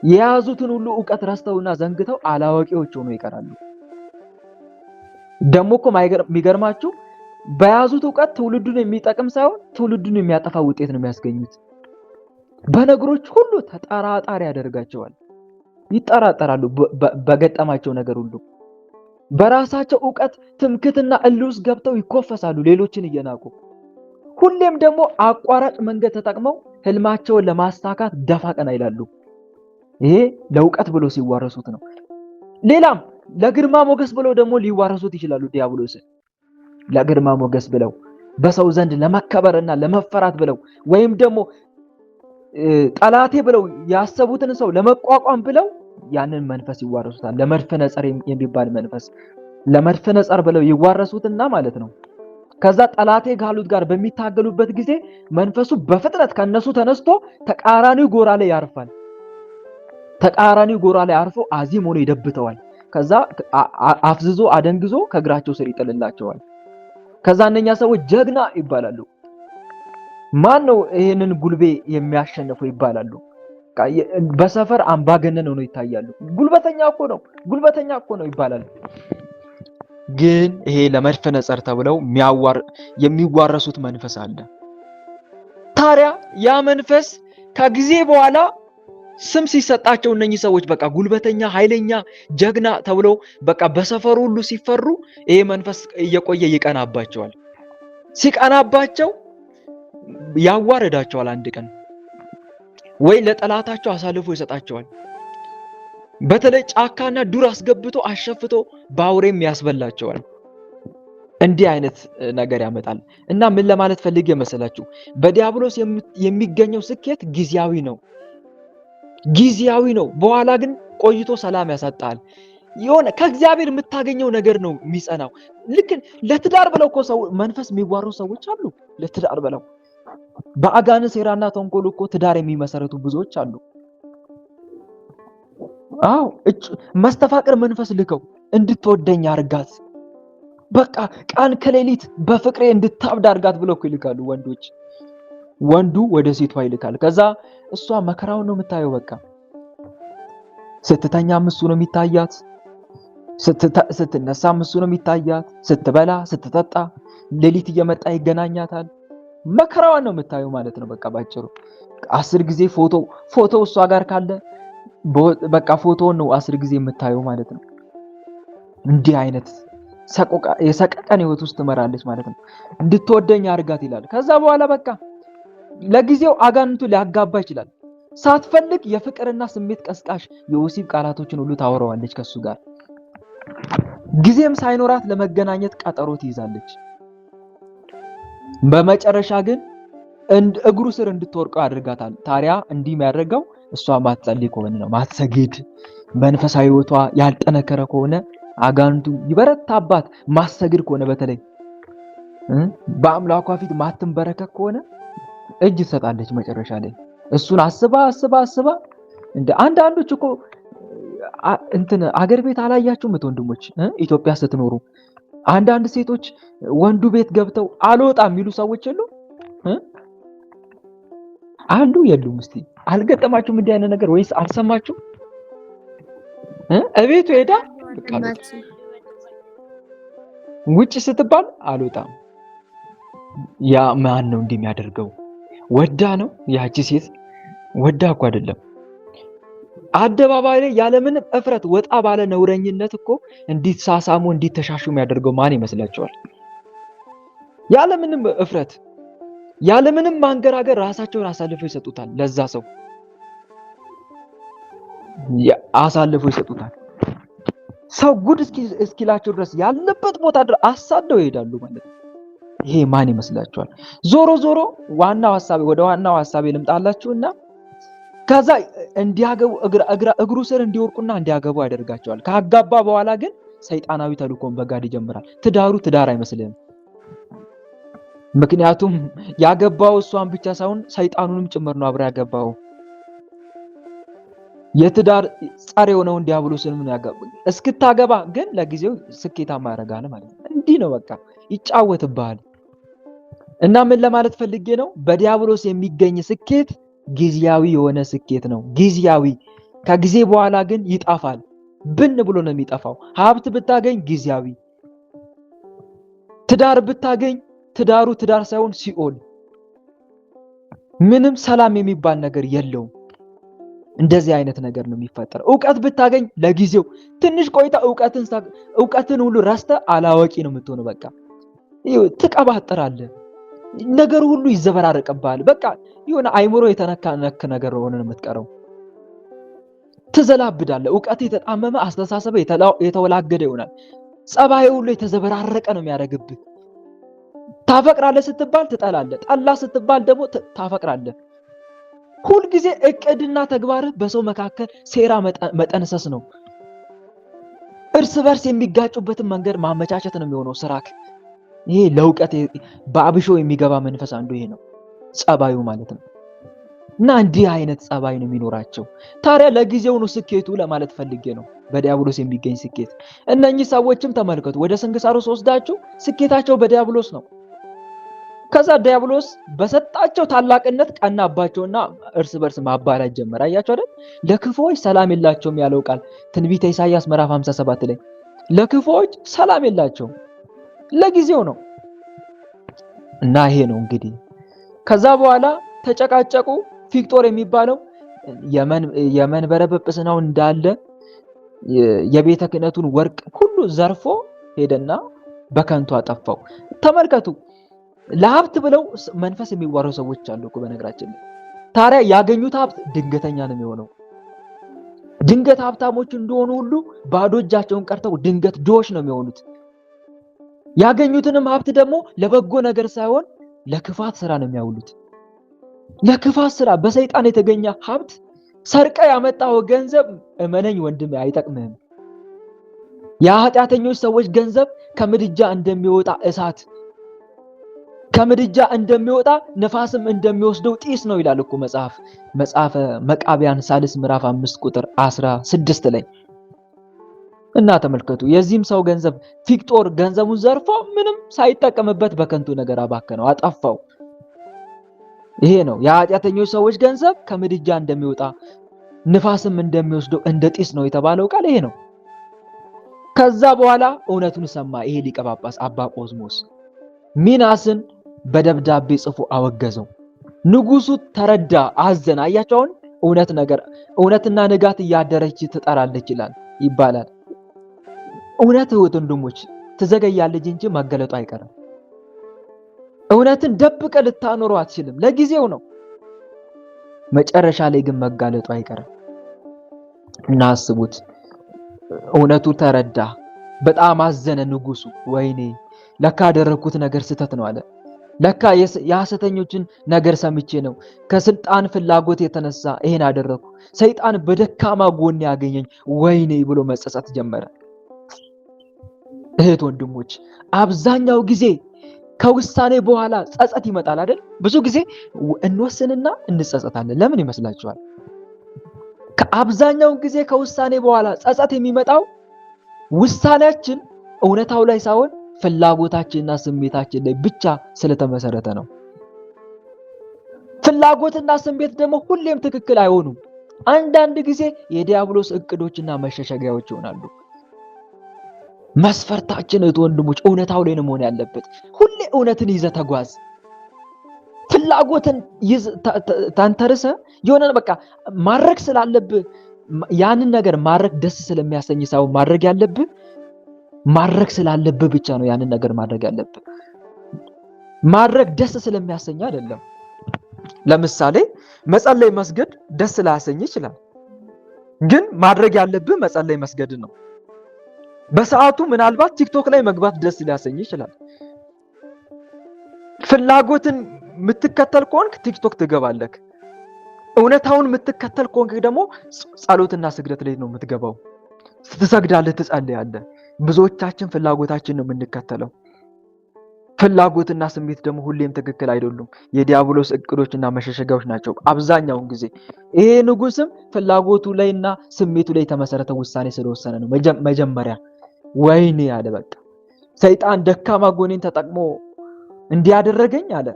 የያዙትን ሁሉ ዕውቀት ረስተውና ዘንግተው አላዋቂዎች ሆነው ይቀራሉ። ደግሞ እኮ የሚገርማችሁ በያዙት ዕውቀት ትውልዱን የሚጠቅም ሳይሆን ትውልዱን የሚያጠፋ ውጤት ነው የሚያስገኙት። በነገሮች ሁሉ ተጠራጣሪ ያደርጋቸዋል። ይጠራጠራሉ በገጠማቸው ነገር ሁሉ። በራሳቸው ዕውቀት ትምክትና እልህ ውስጥ ገብተው ይኮፈሳሉ ሌሎችን እየናቁ። ሁሌም ደግሞ አቋራጭ መንገድ ተጠቅመው ህልማቸውን ለማሳካት ደፋ ቀና ይላሉ። ይሄ ለዕውቀት ብሎ ሲዋረሱት ነው። ሌላም ለግርማ ሞገስ ብለው ደግሞ ሊዋረሱት ይችላሉ ዲያብሎስን። ለግርማ ሞገስ ብለው በሰው ዘንድ ለመከበርና ለመፈራት ብለው ወይም ደግሞ ጠላቴ ብለው ያሰቡትን ሰው ለመቋቋም ብለው ያንን መንፈስ ይዋረሱታል። ለመድፈነ ጸር የሚባል መንፈስ ለመድፈነ ጸር ብለው ይዋረሱትና ማለት ነው። ከዛ ጠላቴ ካሉት ጋር በሚታገሉበት ጊዜ መንፈሱ በፍጥነት ከነሱ ተነስቶ ተቃራኒው ጎራ ላይ ያርፋል። ተቃራኒው ጎራ ላይ አርፎ አዚም ሆኖ ይደብተዋል። ከዛ አፍዝዞ አደንግዞ ከእግራቸው ስር ይጥልላቸዋል። ከዛ እነኛ ሰዎች ጀግና ይባላሉ። ማን ነው ይሄንን ጉልቤ የሚያሸንፈው ይባላሉ። በሰፈር አምባገነን ሆኖ ይታያሉ። ጉልበተኛ እኮ ነው ይባላል። ግን ይሄ ለመድፈነ ጸር ተብለው የሚዋረሱት መንፈስ አለ። ታዲያ ያ መንፈስ ከጊዜ በኋላ ስም ሲሰጣቸው እነኚህ ሰዎች በቃ ጉልበተኛ፣ ኃይለኛ፣ ጀግና ተብለው በቃ በሰፈሩ ሁሉ ሲፈሩ ይሄ መንፈስ እየቆየ ይቀናባቸዋል። ሲቀናባቸው ያዋረዳቸዋል። አንድ ቀን ወይ ለጠላታቸው አሳልፎ ይሰጣቸዋል። በተለይ ጫካና ዱር አስገብቶ አሸፍቶ በአውሬም ያስበላቸዋል። እንዲህ አይነት ነገር ያመጣል። እና ምን ለማለት ፈልጌ መሰላችሁ? በዲያብሎስ የሚገኘው ስኬት ጊዜያዊ ነው። በኋላ ግን ቆይቶ ሰላም ያሳጣል። የሆነ ከእግዚአብሔር የምታገኘው ነገር ነው የሚጸናው። ልክ ለትዳር ብለው እኮ ሰው መንፈስ የሚዋሩ ሰዎች አሉ። ለትዳር ብለው በአጋንንት ሴራና ተንኮል እኮ ትዳር የሚመሰረቱ ብዙዎች አሉ። አዎ መስተፋቅር መንፈስ ልከው እንድትወደኝ አርጋት፣ በቃ ቀን ከሌሊት በፍቅሬ እንድታብድ አርጋት ብለው እኮ ይልካሉ ወንዶች። ወንዱ ወደ ሴቷ ይልካል። ከዛ እሷ መከራውን ነው የምታየው። በቃ ስትተኛም እሱ ነው የሚታያት፣ ስትነሳም እሱ ነው የሚታያት፣ ስትበላ ስትጠጣ ሌሊት እየመጣ ይገናኛታል። መከራዋን ነው የምታየው ማለት ነው። በቃ ባጭሩ 10 ጊዜ ፎቶ እሷ ጋር ካለ በቃ ፎቶውን ነው 10 ጊዜ የምታየው ማለት ነው። እንዲህ አይነት የሰቀቀን ህይወት ውስጥ ትመራለች ማለት ነው። እንድትወደኝ አርጋት ይላል። ከዛ በኋላ በቃ ለጊዜው አጋንንቱ ሊያጋባ ይችላል። ሳትፈልግ የፍቅርና ስሜት ቀስቃሽ የወሲብ ቃላቶችን ሁሉ ታወራዋለች ከሱ ጋር። ጊዜም ሳይኖራት ለመገናኘት ቀጠሮ ትይዛለች። በመጨረሻ ግን እግሩ ስር እንድትወርቀው አድርጋታል። ታዲያ እንዲህ የሚያደርገው እሷ ማትጸልይ ከሆነ ነው፣ ማትሰግድ፣ መንፈሳዊ ህይወቷ ያልጠነከረ ከሆነ አጋንንቱ ይበረታባት። ማትሰግድ ከሆነ በተለይ በአምላኳ ፊት ማትንበረከክ ከሆነ እጅ ትሰጣለች መጨረሻ ላይ። እሱን አስባ እንደ አንዳንዶች እኮ አገር ቤት አላያችሁም? ወንድሞች ኢትዮጵያ ስትኖሩ አንዳንድ ሴቶች ወንዱ ቤት ገብተው አልወጣም የሚሉ ሰዎች አሉ የሉም? እስቲ አልገጠማችሁም እንዲህ አይነት ነገር ወይስ አልሰማችሁ? እቤቱ ሄዳ ውጭ ስትባል አልወጣም። ያ ማን ነው እንዲህ የሚያደርገው? ወዳ ነው? ያቺ ሴት ወዳ እኮ አይደለም። አደባባይ ላይ ያለምንም እፍረት ወጣ ባለ ነውረኝነት እኮ እንዲሳሳሙ እንዲተሻሹ የሚያደርገው ማን ይመስላችኋል? ያለምንም እፍረት ያለምንም ማንገራገር ራሳቸውን አሳልፈው ይሰጡታል። ለዛ ሰው አሳልፈው ይሰጡታል። ሰው ጉድ እስኪላቸው ድረስ ያለበት ቦታ ድረስ አሳደው ይሄዳሉ ማለት ነው። ይሄ ማን ይመስላችኋል? ዞሮ ወደ ዋናው ሐሳቤ ልምጣላችሁና ከዛ እንዲያገቡ እግሩ ስር እንዲወርቁና እንዲያገቡ ያደርጋቸዋል። ካጋባ በኋላ ግን ሰይጣናዊ ተልእኮን በጋድ ይጀምራል። ትዳሩ ትዳር አይመስልም። ምክንያቱም ያገባው እሷን ብቻ ሳይሆን ሰይጣኑንም ጭምር ነው አብራ ያገባው። የትዳር ጸር የሆነውን ዲያብሎስንም ነው ያገባው። እስክታገባ ግን ለጊዜው ስኬታማ ያደርጋል ማለት ነው። እንዲህ ነው በቃ ይጫወትብሃል። እና ምን ለማለት ፈልጌ ነው? በዲያብሎስ የሚገኝ ስኬት ጊዜያዊ የሆነ ስኬት ነው። ጊዜያዊ፣ ከጊዜ በኋላ ግን ይጠፋል። ብን ብሎ ነው የሚጠፋው። ሀብት ብታገኝ ጊዜያዊ፣ ትዳር ብታገኝ ትዳሩ ትዳር ሳይሆን ሲኦል፣ ምንም ሰላም የሚባል ነገር የለውም። እንደዚህ አይነት ነገር ነው የሚፈጠረው። ዕውቀት ብታገኝ ለጊዜው፣ ትንሽ ቆይታ ዕውቀትን ሁሉ ረስተ አላዋቂ ነው የምትሆነው። በቃ ትቀባጥራለህ፣ ነገር ሁሉ ይዘበራረቅብሃል። በቃ የሆነ አይምሮ የተነካ ነገር ሆነ ነው የምትቀረው። ትዘላብዳለህ። ዕውቀት የተጣመመ፣ አስተሳሰብ የተወላገደ ይሆናል። ጸባይ ሁሉ የተዘበራረቀ ነው የሚያደርግብህ። ታፈቅራለህ ስትባል ትጠላለህ፣ ጠላ ስትባል ደግሞ ታፈቅራለህ። ሁልጊዜ እቅድና ተግባርህ በሰው መካከል ሴራ መጠንሰስ ነው። እርስ በርስ የሚጋጩበትን መንገድ ማመቻቸት ነው የሚሆነው ስራክ። ይሄ ለዕውቀት በአብሾ የሚገባ መንፈስ አንዱ ይሄ ነው ጸባዩ ማለት ነው። እና እንዲህ አይነት ጸባይ ነው የሚኖራቸው። ታዲያ ለጊዜው ነው ስኬቱ ለማለት ፈልጌ ነው፣ በዲያብሎስ የሚገኝ ስኬት። እነኚህ ሰዎችም ተመልከቱ፣ ወደ ስንክሳሩ ወስዳችሁ ስኬታቸው በዲያብሎስ ነው። ከዛ ዲያብሎስ በሰጣቸው ታላቅነት ቀናባቸውና እርስ በርስ ማባላት ጀመረ። አያችሁ አይደል? ለክፉዎች ሰላም የላቸውም ያለው ቃል ትንቢተ ኢሳይያስ ምዕራፍ 57 ላይ ለክፉዎች ሰላም የላቸውም፣ ለጊዜው ነው። እና ይሄ ነው እንግዲህ። ከዛ በኋላ ተጨቃጨቁ። ፊቅጦር የሚባለው የመንበረ ጵጵስናው እንዳለ የቤተ ክህነቱን ወርቅ ሁሉ ዘርፎ ሄደና በከንቱ አጠፋው። ተመልከቱ፣ ለሀብት ብለው መንፈስ የሚዋረው ሰዎች አሉ እኮ በነገራችን ላይ። ታዲያ ያገኙት ሀብት ድንገተኛ ነው የሚሆነው። ድንገት ሀብታሞች እንደሆኑ ሁሉ ባዶ እጃቸውን ቀርተው ድንገት ድሆች ነው የሚሆኑት። ያገኙትንም ሀብት ደግሞ ለበጎ ነገር ሳይሆን ለክፋት ስራ ነው የሚያውሉት። ለክፋት ስራ በሰይጣን የተገኘ ሀብት፣ ሰርቀ ያመጣው ገንዘብ እመነኝ ወንድሜ አይጠቅምህም። የኃጢአተኞች ሰዎች ገንዘብ ከምድጃ እንደሚወጣ እሳት፣ ከምድጃ እንደሚወጣ ነፋስም እንደሚወስደው ጢስ ነው ይላል እኮ መጽሐፈ መቃብያን ሳልስ ምዕራፍ 5 ቁጥር 16 ላይ። እና ተመልከቱ፣ የዚህም ሰው ገንዘብ ፊቅጦር ገንዘቡን ዘርፎ ምንም ሳይጠቀምበት በከንቱ ነገር አባከነው፣ አጠፋው። ይሄ ነው የኃጢአተኞች ሰዎች ገንዘብ ከምድጃ እንደሚወጣ ንፋስም እንደሚወስደው እንደ ጢስ ነው የተባለው ቃል ይሄ ነው። ከዛ በኋላ እውነቱን ሰማ ይሄ ሊቀ ጳጳስ አባ ቆዝሞስ። ሚናስን በደብዳቤ ጽፎ አወገዘው። ንጉሱ ተረዳ፣ አዘነ። አያችሁ አሁን እውነትና ንጋት እያደረች ትጠራለች ይባላል። እውነት ወንድሞች ትዘገያለች እንጂ መገለጡ አይቀርም። እውነትን ደብቀ ልታኖረው አትችልም። ለጊዜው ነው፣ መጨረሻ ላይ ግን መጋለጡ አይቀርም። እና አስቡት፣ እውነቱ ተረዳ፣ በጣም አዘነ ንጉሱ። ወይኔ ለካ ያደረኩት ነገር ስህተት ነው አለ። ለካ የሐሰተኞችን ነገር ሰምቼ ነው፣ ከስልጣን ፍላጎት የተነሳ ይሄን አደረኩ፣ ሰይጣን በደካማ ጎን ያገኘኝ፣ ወይኔ ብሎ መጸጸት ጀመረ። እህት ወንድሞች፣ አብዛኛው ጊዜ ከውሳኔ በኋላ ጸጸት ይመጣል አይደል? ብዙ ጊዜ እንወስንና እንጸጸታለን። ለምን ይመስላችኋል? ከአብዛኛው ጊዜ ከውሳኔ በኋላ ጸጸት የሚመጣው ውሳኔያችን እውነታው ላይ ሳይሆን ፍላጎታችንና ስሜታችን ላይ ብቻ ስለተመሰረተ ነው። ፍላጎትና ስሜት ደግሞ ሁሌም ትክክል አይሆኑም። አንዳንድ ጊዜ የዲያብሎስ እቅዶችና መሸሸጊያዎች ይሆናሉ። መስፈርታችን ወንድሞች እውነታው ላይ ነው መሆን ያለበት። ሁሌ እውነትን ይዘህ ተጓዝ። ፍላጎትን ተንተርሰ የሆነ በቃ ማድረግ ስላለብህ ያንን ነገር ማድረግ ደስ ስለሚያሰኝ ሳይሆን ማድረግ ስላለብህ ብቻ ነው ያንን ነገር ማድረግ ያለብህ። ማድረግ ደስ ስለሚያሰኝ አይደለም። ለምሳሌ መጸለይ መስገድ ደስ ላያሰኝ ይችላል፣ ግን ማድረግ ያለብህ መጸለይ መስገድ ነው። በሰዓቱ ምናልባት ቲክቶክ ላይ መግባት ደስ ሊያሰኝ ይችላል። ፍላጎትን የምትከተል ከሆንክ ቲክቶክ ትገባለህ። እውነታውን የምትከተል ከሆንክ ደግሞ ጸሎትና ስግደት ላይ ነው የምትገባው። ትሰግዳለህ፣ ትጸልያለህ። ብዙዎቻችን ፍላጎታችን ነው የምንከተለው። ፍላጎትና ስሜት ደግሞ ሁሌም ትክክል አይደሉም። የዲያብሎስ እቅዶችና መሸሸጊያዎች ናቸው አብዛኛውን ጊዜ። ይሄ ንጉስም ፍላጎቱ ላይና ስሜቱ ላይ የተመሰረተ ውሳኔ ስለወሰነ ነው መጀመሪያ ወይኔ አለ። በቃ ሰይጣን ደካማ ጎኔን ተጠቅሞ እንዲያደረገኝ አለ።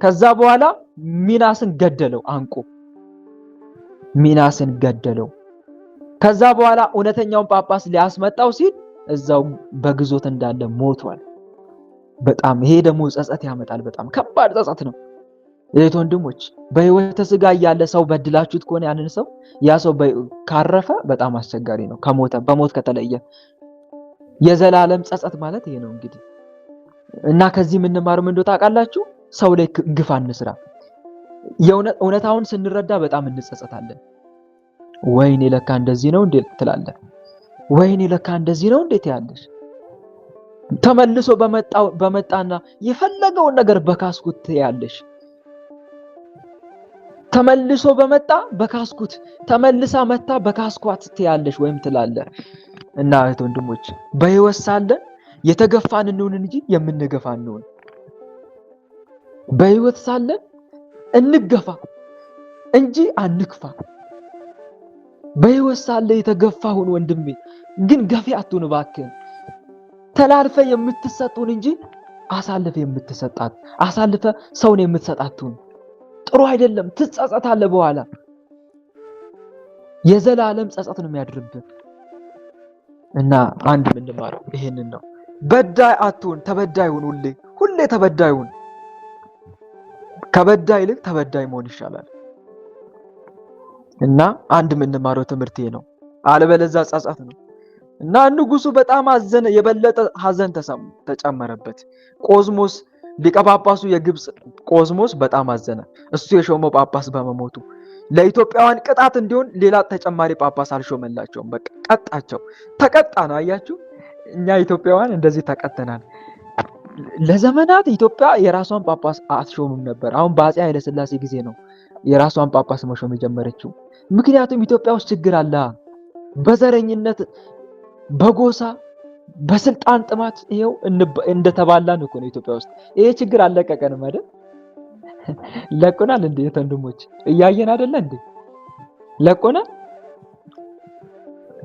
ከዛ በኋላ ሚናስን ገደለው፣ አንቆ ሚናስን ገደለው። ከዛ በኋላ እውነተኛውን ጳጳስ ሊያስመጣው ሲል እዛው በግዞት እንዳለ ሞቷል። በጣም ይሄ ደግሞ ጸጸት ያመጣል። በጣም ከባድ ጸጸት ነው። እህት ወንድሞች፣ በህይወተ ስጋ እያለ ሰው በድላችሁት ከሆነ ያንን ሰው ያ ሰው ካረፈ በጣም አስቸጋሪ ነው። ከሞተ በሞት ከተለየ የዘላለም ጸጸት ማለት ይሄ ነው እንግዲህ። እና ከዚህ የምንማረው ምን እንደሆነ ታውቃላችሁ? ሰው ላይ ግፍ አንስራ። እውነታውን ስንረዳ በጣም እንጸጸታለን። ወይኔ ለካ እንደዚህ ነው እንዴ ትላለህ። ወይኔ ለካ እንደዚህ ነው እንዴት ያለሽ ተመልሶ በመጣና የፈለገውን ነገር በካስኩት ያለሽ ተመልሶ በመጣ በካስኩት ተመልሳ መጣ በካስኳት ያለሽ ወይም ትላለህ። እና እህት ወንድሞች በህይወት ሳለን የተገፋን እንሁን እንጂ የምንገፋ እንሁን። በህይወት ሳለን እንገፋ እንጂ አንክፋ። በህይወት ሳለ የተገፋሁን ወንድሜ ግን ገፊ አትሁን እባክህ። ተላልፈ የምትሰጡን እንጂ አሳልፈ የምትሰጣት አሳልፈ ሰውን የምትሰጣቱን ጥሩ አይደለም። ትጸጸታለህ በኋላ የዘላለም ጸጸት ነው የሚያድርብህ። እና አንድ የምንማረው ይሄንን ነው። በዳይ አትሁን፣ ተበዳይ ሁን። ሁሌ ተበዳይ ሁን። ከበዳይ ይልቅ ተበዳይ መሆን ይሻላል። እና አንድ የምንማረው ትምህርት ይሄ ነው። አለበለዚያ ጸጸት ነው። እና ንጉሱ በጣም አዘነ። የበለጠ ሐዘን ተጨመረበት። ቆዝሞስ ሊቀ ጳጳሱ የግብጽ ቆዝሞስ በጣም አዘነ። እሱ የሾመው ጳጳስ በመሞቱ ለኢትዮጵያውያን ቅጣት እንዲሆን ሌላ ተጨማሪ ጳጳስ አልሾመላቸውም። በቃ ቀጣቸው። ተቀጣን። አያችሁ፣ እኛ ኢትዮጵያውያን እንደዚህ ተቀጥተናል። ለዘመናት ኢትዮጵያ የራሷን ጳጳስ አትሾምም ነበር። አሁን በአፄ ኃይለ ሥላሴ ጊዜ ነው የራሷን ጳጳስ መሾም የጀመረችው። ምክንያቱም ኢትዮጵያ ውስጥ ችግር አለ። በዘረኝነት፣ በጎሳ፣ በስልጣን ጥማት ይሄው እንደተባላን እኮ ነው ኢትዮጵያ ውስጥ። ይሄ ችግር አለቀቀንም አይደል? ለቆናል እንዴ? ወንድሞች እያየን አይደለ እንዴ? ለቆናል፣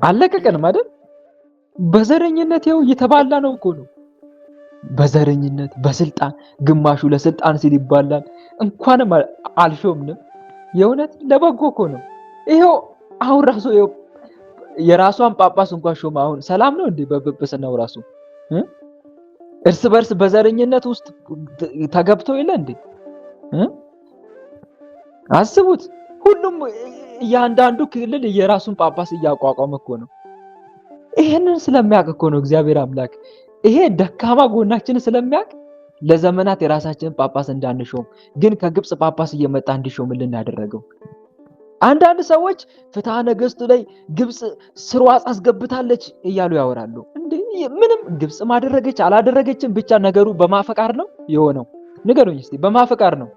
አለቀቀንም አይደል? በዘረኝነት ይሄው እየተባላ ነው እኮ ነው። በዘረኝነት፣ በስልጣን ግማሹ ለስልጣን ሲል ይባላል። እንኳንም አልሾምንም። የእውነት ለበጎ እኮ ነው። ይሄው አሁን ራሱ ይሄው የራሷን ጳጳስ እንኳን ሾማ። አሁን ሰላም ነው እንዴ? በጵጵስናው ራሱ እርስ በርስ በዘረኝነት ውስጥ ተገብቶ የለ እንዴ? አስቡት። ሁሉም እያንዳንዱ ክልል የራሱን ጳጳስ እያቋቋመ እኮ ነው። ይሄንን ስለሚያውቅ እኮ ነው እግዚአብሔር አምላክ ይሄ ደካማ ጎናችን ስለሚያውቅ ለዘመናት የራሳችንን ጳጳስ እንዳንሾም ግን ከግብጽ ጳጳስ እየመጣ እንዲሾምልን ያደረገው። አንዳንድ ሰዎች ፍትሐ ነገሥቱ ላይ ግብጽ ስርዋጽ አስገብታለች እያሉ ያወራሉ። እንዴ ምንም ግብጽ ማደረገች አላደረገችም፣ ብቻ ነገሩ በማፈቃር ነው የሆነው። ንገሩኝ እስቲ፣ በማፈቃር ነው?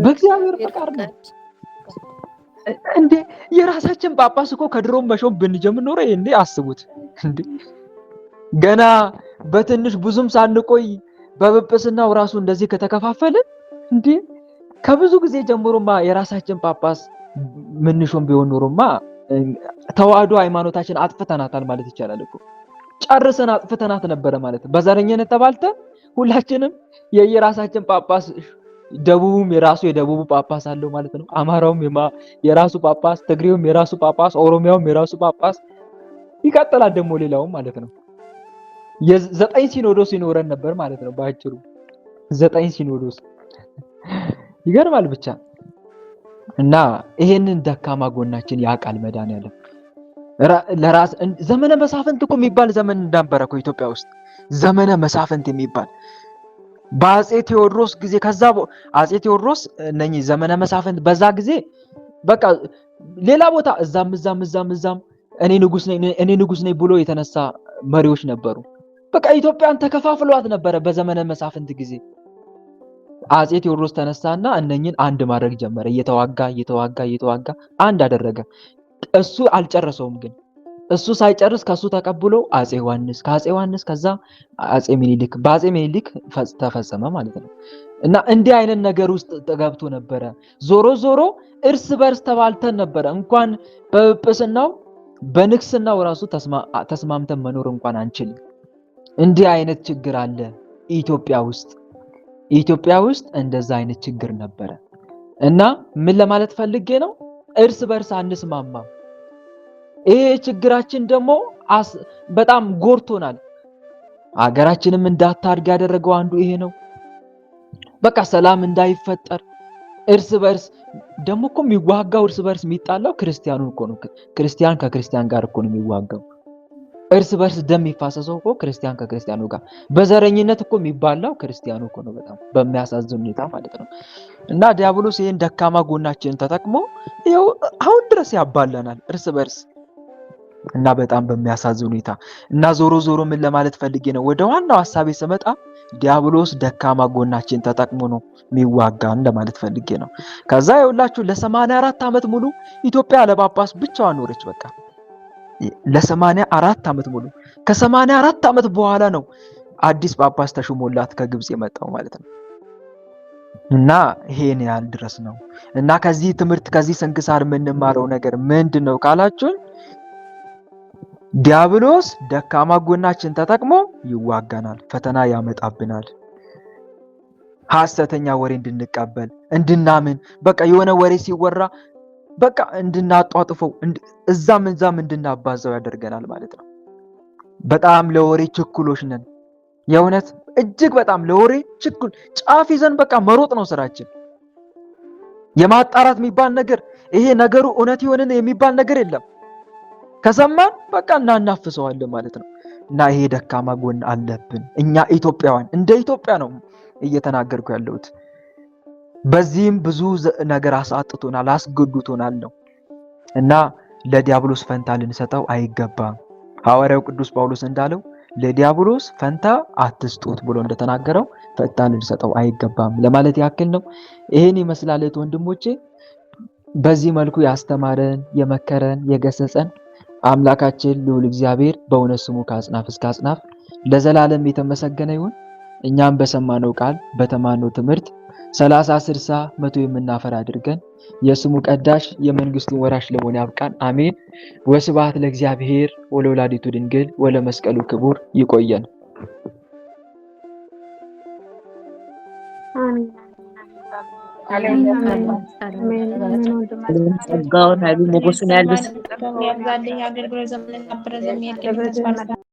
በእግዚአብሔር ፈቃድ ነው እንዴ? የራሳችን ጳጳስ እኮ ከድሮም መሾም ብንጀምር ኖሮ እንዴ አስቡት እንዴ! ገና በትንሽ ብዙም ሳንቆይ በጵጵስናው ራሱ እንደዚህ ከተከፋፈልን እንዴ ከብዙ ጊዜ ጀምሮማ የራሳችን ጳጳስ ምንሾም ቢሆን ኖሮማ ተዋህዶ ሃይማኖታችን አጥፍተናታል ማለት ይቻላል እኮ። ጨርሰን አጥፍተናት ነበረ ማለት። በዘረኝነት ተባልተ ሁላችንም የየራሳችን ጳጳስ፣ ደቡቡም የራሱ የደቡቡ ጳጳስ አለው ማለት ነው። አማራውም የራሱ ጳጳስ፣ ትግሬውም የራሱ ጳጳስ፣ ኦሮሚያውም የራሱ ጳጳስ፣ ይቀጥላል ደግሞ ሌላውም ማለት ነው። የዘጠኝ ሲኖዶስ ይኖረን ነበር ማለት ነው ባጭሩ። 9 ሲኖዶስ ይገርማል ብቻ። እና ይሄንን ደካማ ጎናችን ያውቃል መድኃኒዓለም። ለራስ ዘመነ መሳፍንት እኮ የሚባል ዘመን እንዳንበረ እኮ ኢትዮጵያ ውስጥ ዘመነ መሳፍንት የሚባል በአፄ ቴዎድሮስ ጊዜ። ከዛ አፄ ቴዎድሮስ እነኚህ ዘመነ መሳፍንት በዛ ጊዜ በቃ ሌላ ቦታ እዛም እኔ ንጉስ ነኝ ብሎ የተነሳ መሪዎች ነበሩ። በቃ ኢትዮጵያን ተከፋፍሏት ነበረ በዘመነ መሳፍንት ጊዜ። አፄ ቴዎድሮስ ተነሳና እነኚህን አንድ ማድረግ ጀመረ። እየተዋጋ አንድ አደረገ። እሱ አልጨረሰውም ግን እሱ ሳይጨርስ ከሱ ተቀብሎ አጼ ዮሐንስ፣ ከአጼ ዮሐንስ ከዛ አጼ ሚኒሊክ፣ በአጼ ሚኒሊክ ተፈጸመ ማለት ነው። እና እንዲህ አይነት ነገር ውስጥ ተገብቶ ነበረ። ዞሮ ዞሮ እርስ በርስ ተባልተን ነበረ። እንኳን በጵጵስናው በንግስናው ራሱ ተስማምተን መኖር እንኳን አንችልም። እንዲህ አይነት ችግር አለ ኢትዮጵያ ውስጥ። ኢትዮጵያ ውስጥ እንደዛ አይነት ችግር ነበረ። እና ምን ለማለት ፈልጌ ነው? እርስ በርስ አንስማማም። ይሄ ችግራችን ደግሞ በጣም ጎርቶናል። ሀገራችንም እንዳታድግ ያደረገው አንዱ ይሄ ነው። በቃ ሰላም እንዳይፈጠር እርስ በርስ ደግሞ እኮ የሚዋጋው እርስ በርስ የሚጣላው ክርስቲያኑ እኮ ነው። ክርስቲያን ከክርስቲያን ጋር እኮ ነው የሚዋጋው። እርስ በርስ ደም የሚፋሰሰው እኮ ክርስቲያን ከክርስቲያኑ ጋር። በዘረኝነት እኮ የሚባላው ክርስቲያኑ እኮ ነው። በጣም በሚያሳዝን ሁኔታ ማለት ነው። እና ዲያብሎስ ይሄን ደካማ ጎናችንን ተጠቅሞ ይኸው አሁን ድረስ ያባላናል እርስ በርስ እና በጣም በሚያሳዝን ሁኔታ። እና ዞሮ ዞሮ ምን ለማለት ፈልጌ ነው? ወደ ዋናው ሐሳቤ ስመጣ ዲያብሎስ ደካማ ጎናችን ተጠቅሞ ነው የሚዋጋን ለማለት ፈልጌ ነው። ከዛ ይኸውላችሁ ለ84 ዓመት ሙሉ ኢትዮጵያ ለጳጳስ ብቻዋን ኖረች። በቃ ለ84 ዓመት ሙሉ። ከ84 ዓመት በኋላ ነው አዲስ ጳጳስ ተሾሞላት ከግብጽ የመጣው ማለት ነው። እና ይሄን ያህል ድረስ ነው። እና ከዚህ ትምህርት ከዚህ ስንክሳር የምንማረው ነገር ምንድን ነው ካላችሁን፣ ዲያብሎስ ደካማ ጎናችን ተጠቅሞ ይዋጋናል፣ ፈተና ያመጣብናል። ሐሰተኛ ወሬ እንድንቀበል እንድናምን፣ በቃ የሆነ ወሬ ሲወራ በቃ እንድናጧጥፈው እዛም እንድናባዛው ያደርገናል ማለት ነው። በጣም ለወሬ ችኩሎች ነን። የእውነት እጅግ በጣም ለወሬ ችኩል፣ ጫፍ ይዘን በቃ መሮጥ ነው ስራችን። የማጣራት የሚባል ነገር ይሄ ነገሩ እውነት ይሆንን የሚባል ነገር የለም። ከሰማን በቃ እናናፍሰዋለን ማለት ነው። እና ይሄ ደካማ ጎን አለብን እኛ ኢትዮጵያውያን፣ እንደ ኢትዮጵያ ነው እየተናገርኩ ያለሁት። በዚህም ብዙ ነገር አሳጥቶናል፣ አስገድቶናል ነው። እና ለዲያብሎስ ፈንታ ልንሰጠው አይገባም። ሐዋርያው ቅዱስ ጳውሎስ እንዳለው ለዲያብሎስ ፈንታ አትስጡት ብሎ እንደተናገረው ፈንታ ልንሰጠው አይገባም ለማለት ያክል ነው። ይሄን ይመስላል ወንድሞቼ። በዚህ መልኩ ያስተማረን፣ የመከረን፣ የገሰጸን አምላካችን ልዑል እግዚአብሔር በእውነት ስሙ ከአጽናፍ እስከ አጽናፍ ለዘላለም የተመሰገነ ይሁን። እኛም በሰማነው ቃል በተማነው ትምህርት 30፣ 60፣ 100 የምናፈራ አድርገን የስሙ ቀዳሽ የመንግስቱ ወራሽ ለመሆን ያብቃን። አሜን። ወስብሐት ለእግዚአብሔር ወለወላዲቱ ድንግል ወለመስቀሉ ክቡር። ይቆየን። ጸጋውን ኃይሉን ሞገሱን ያልብስ። ያብዛልኝ አገልግሎት ዘመንን አብረ ዘሚያድግ ተስፋ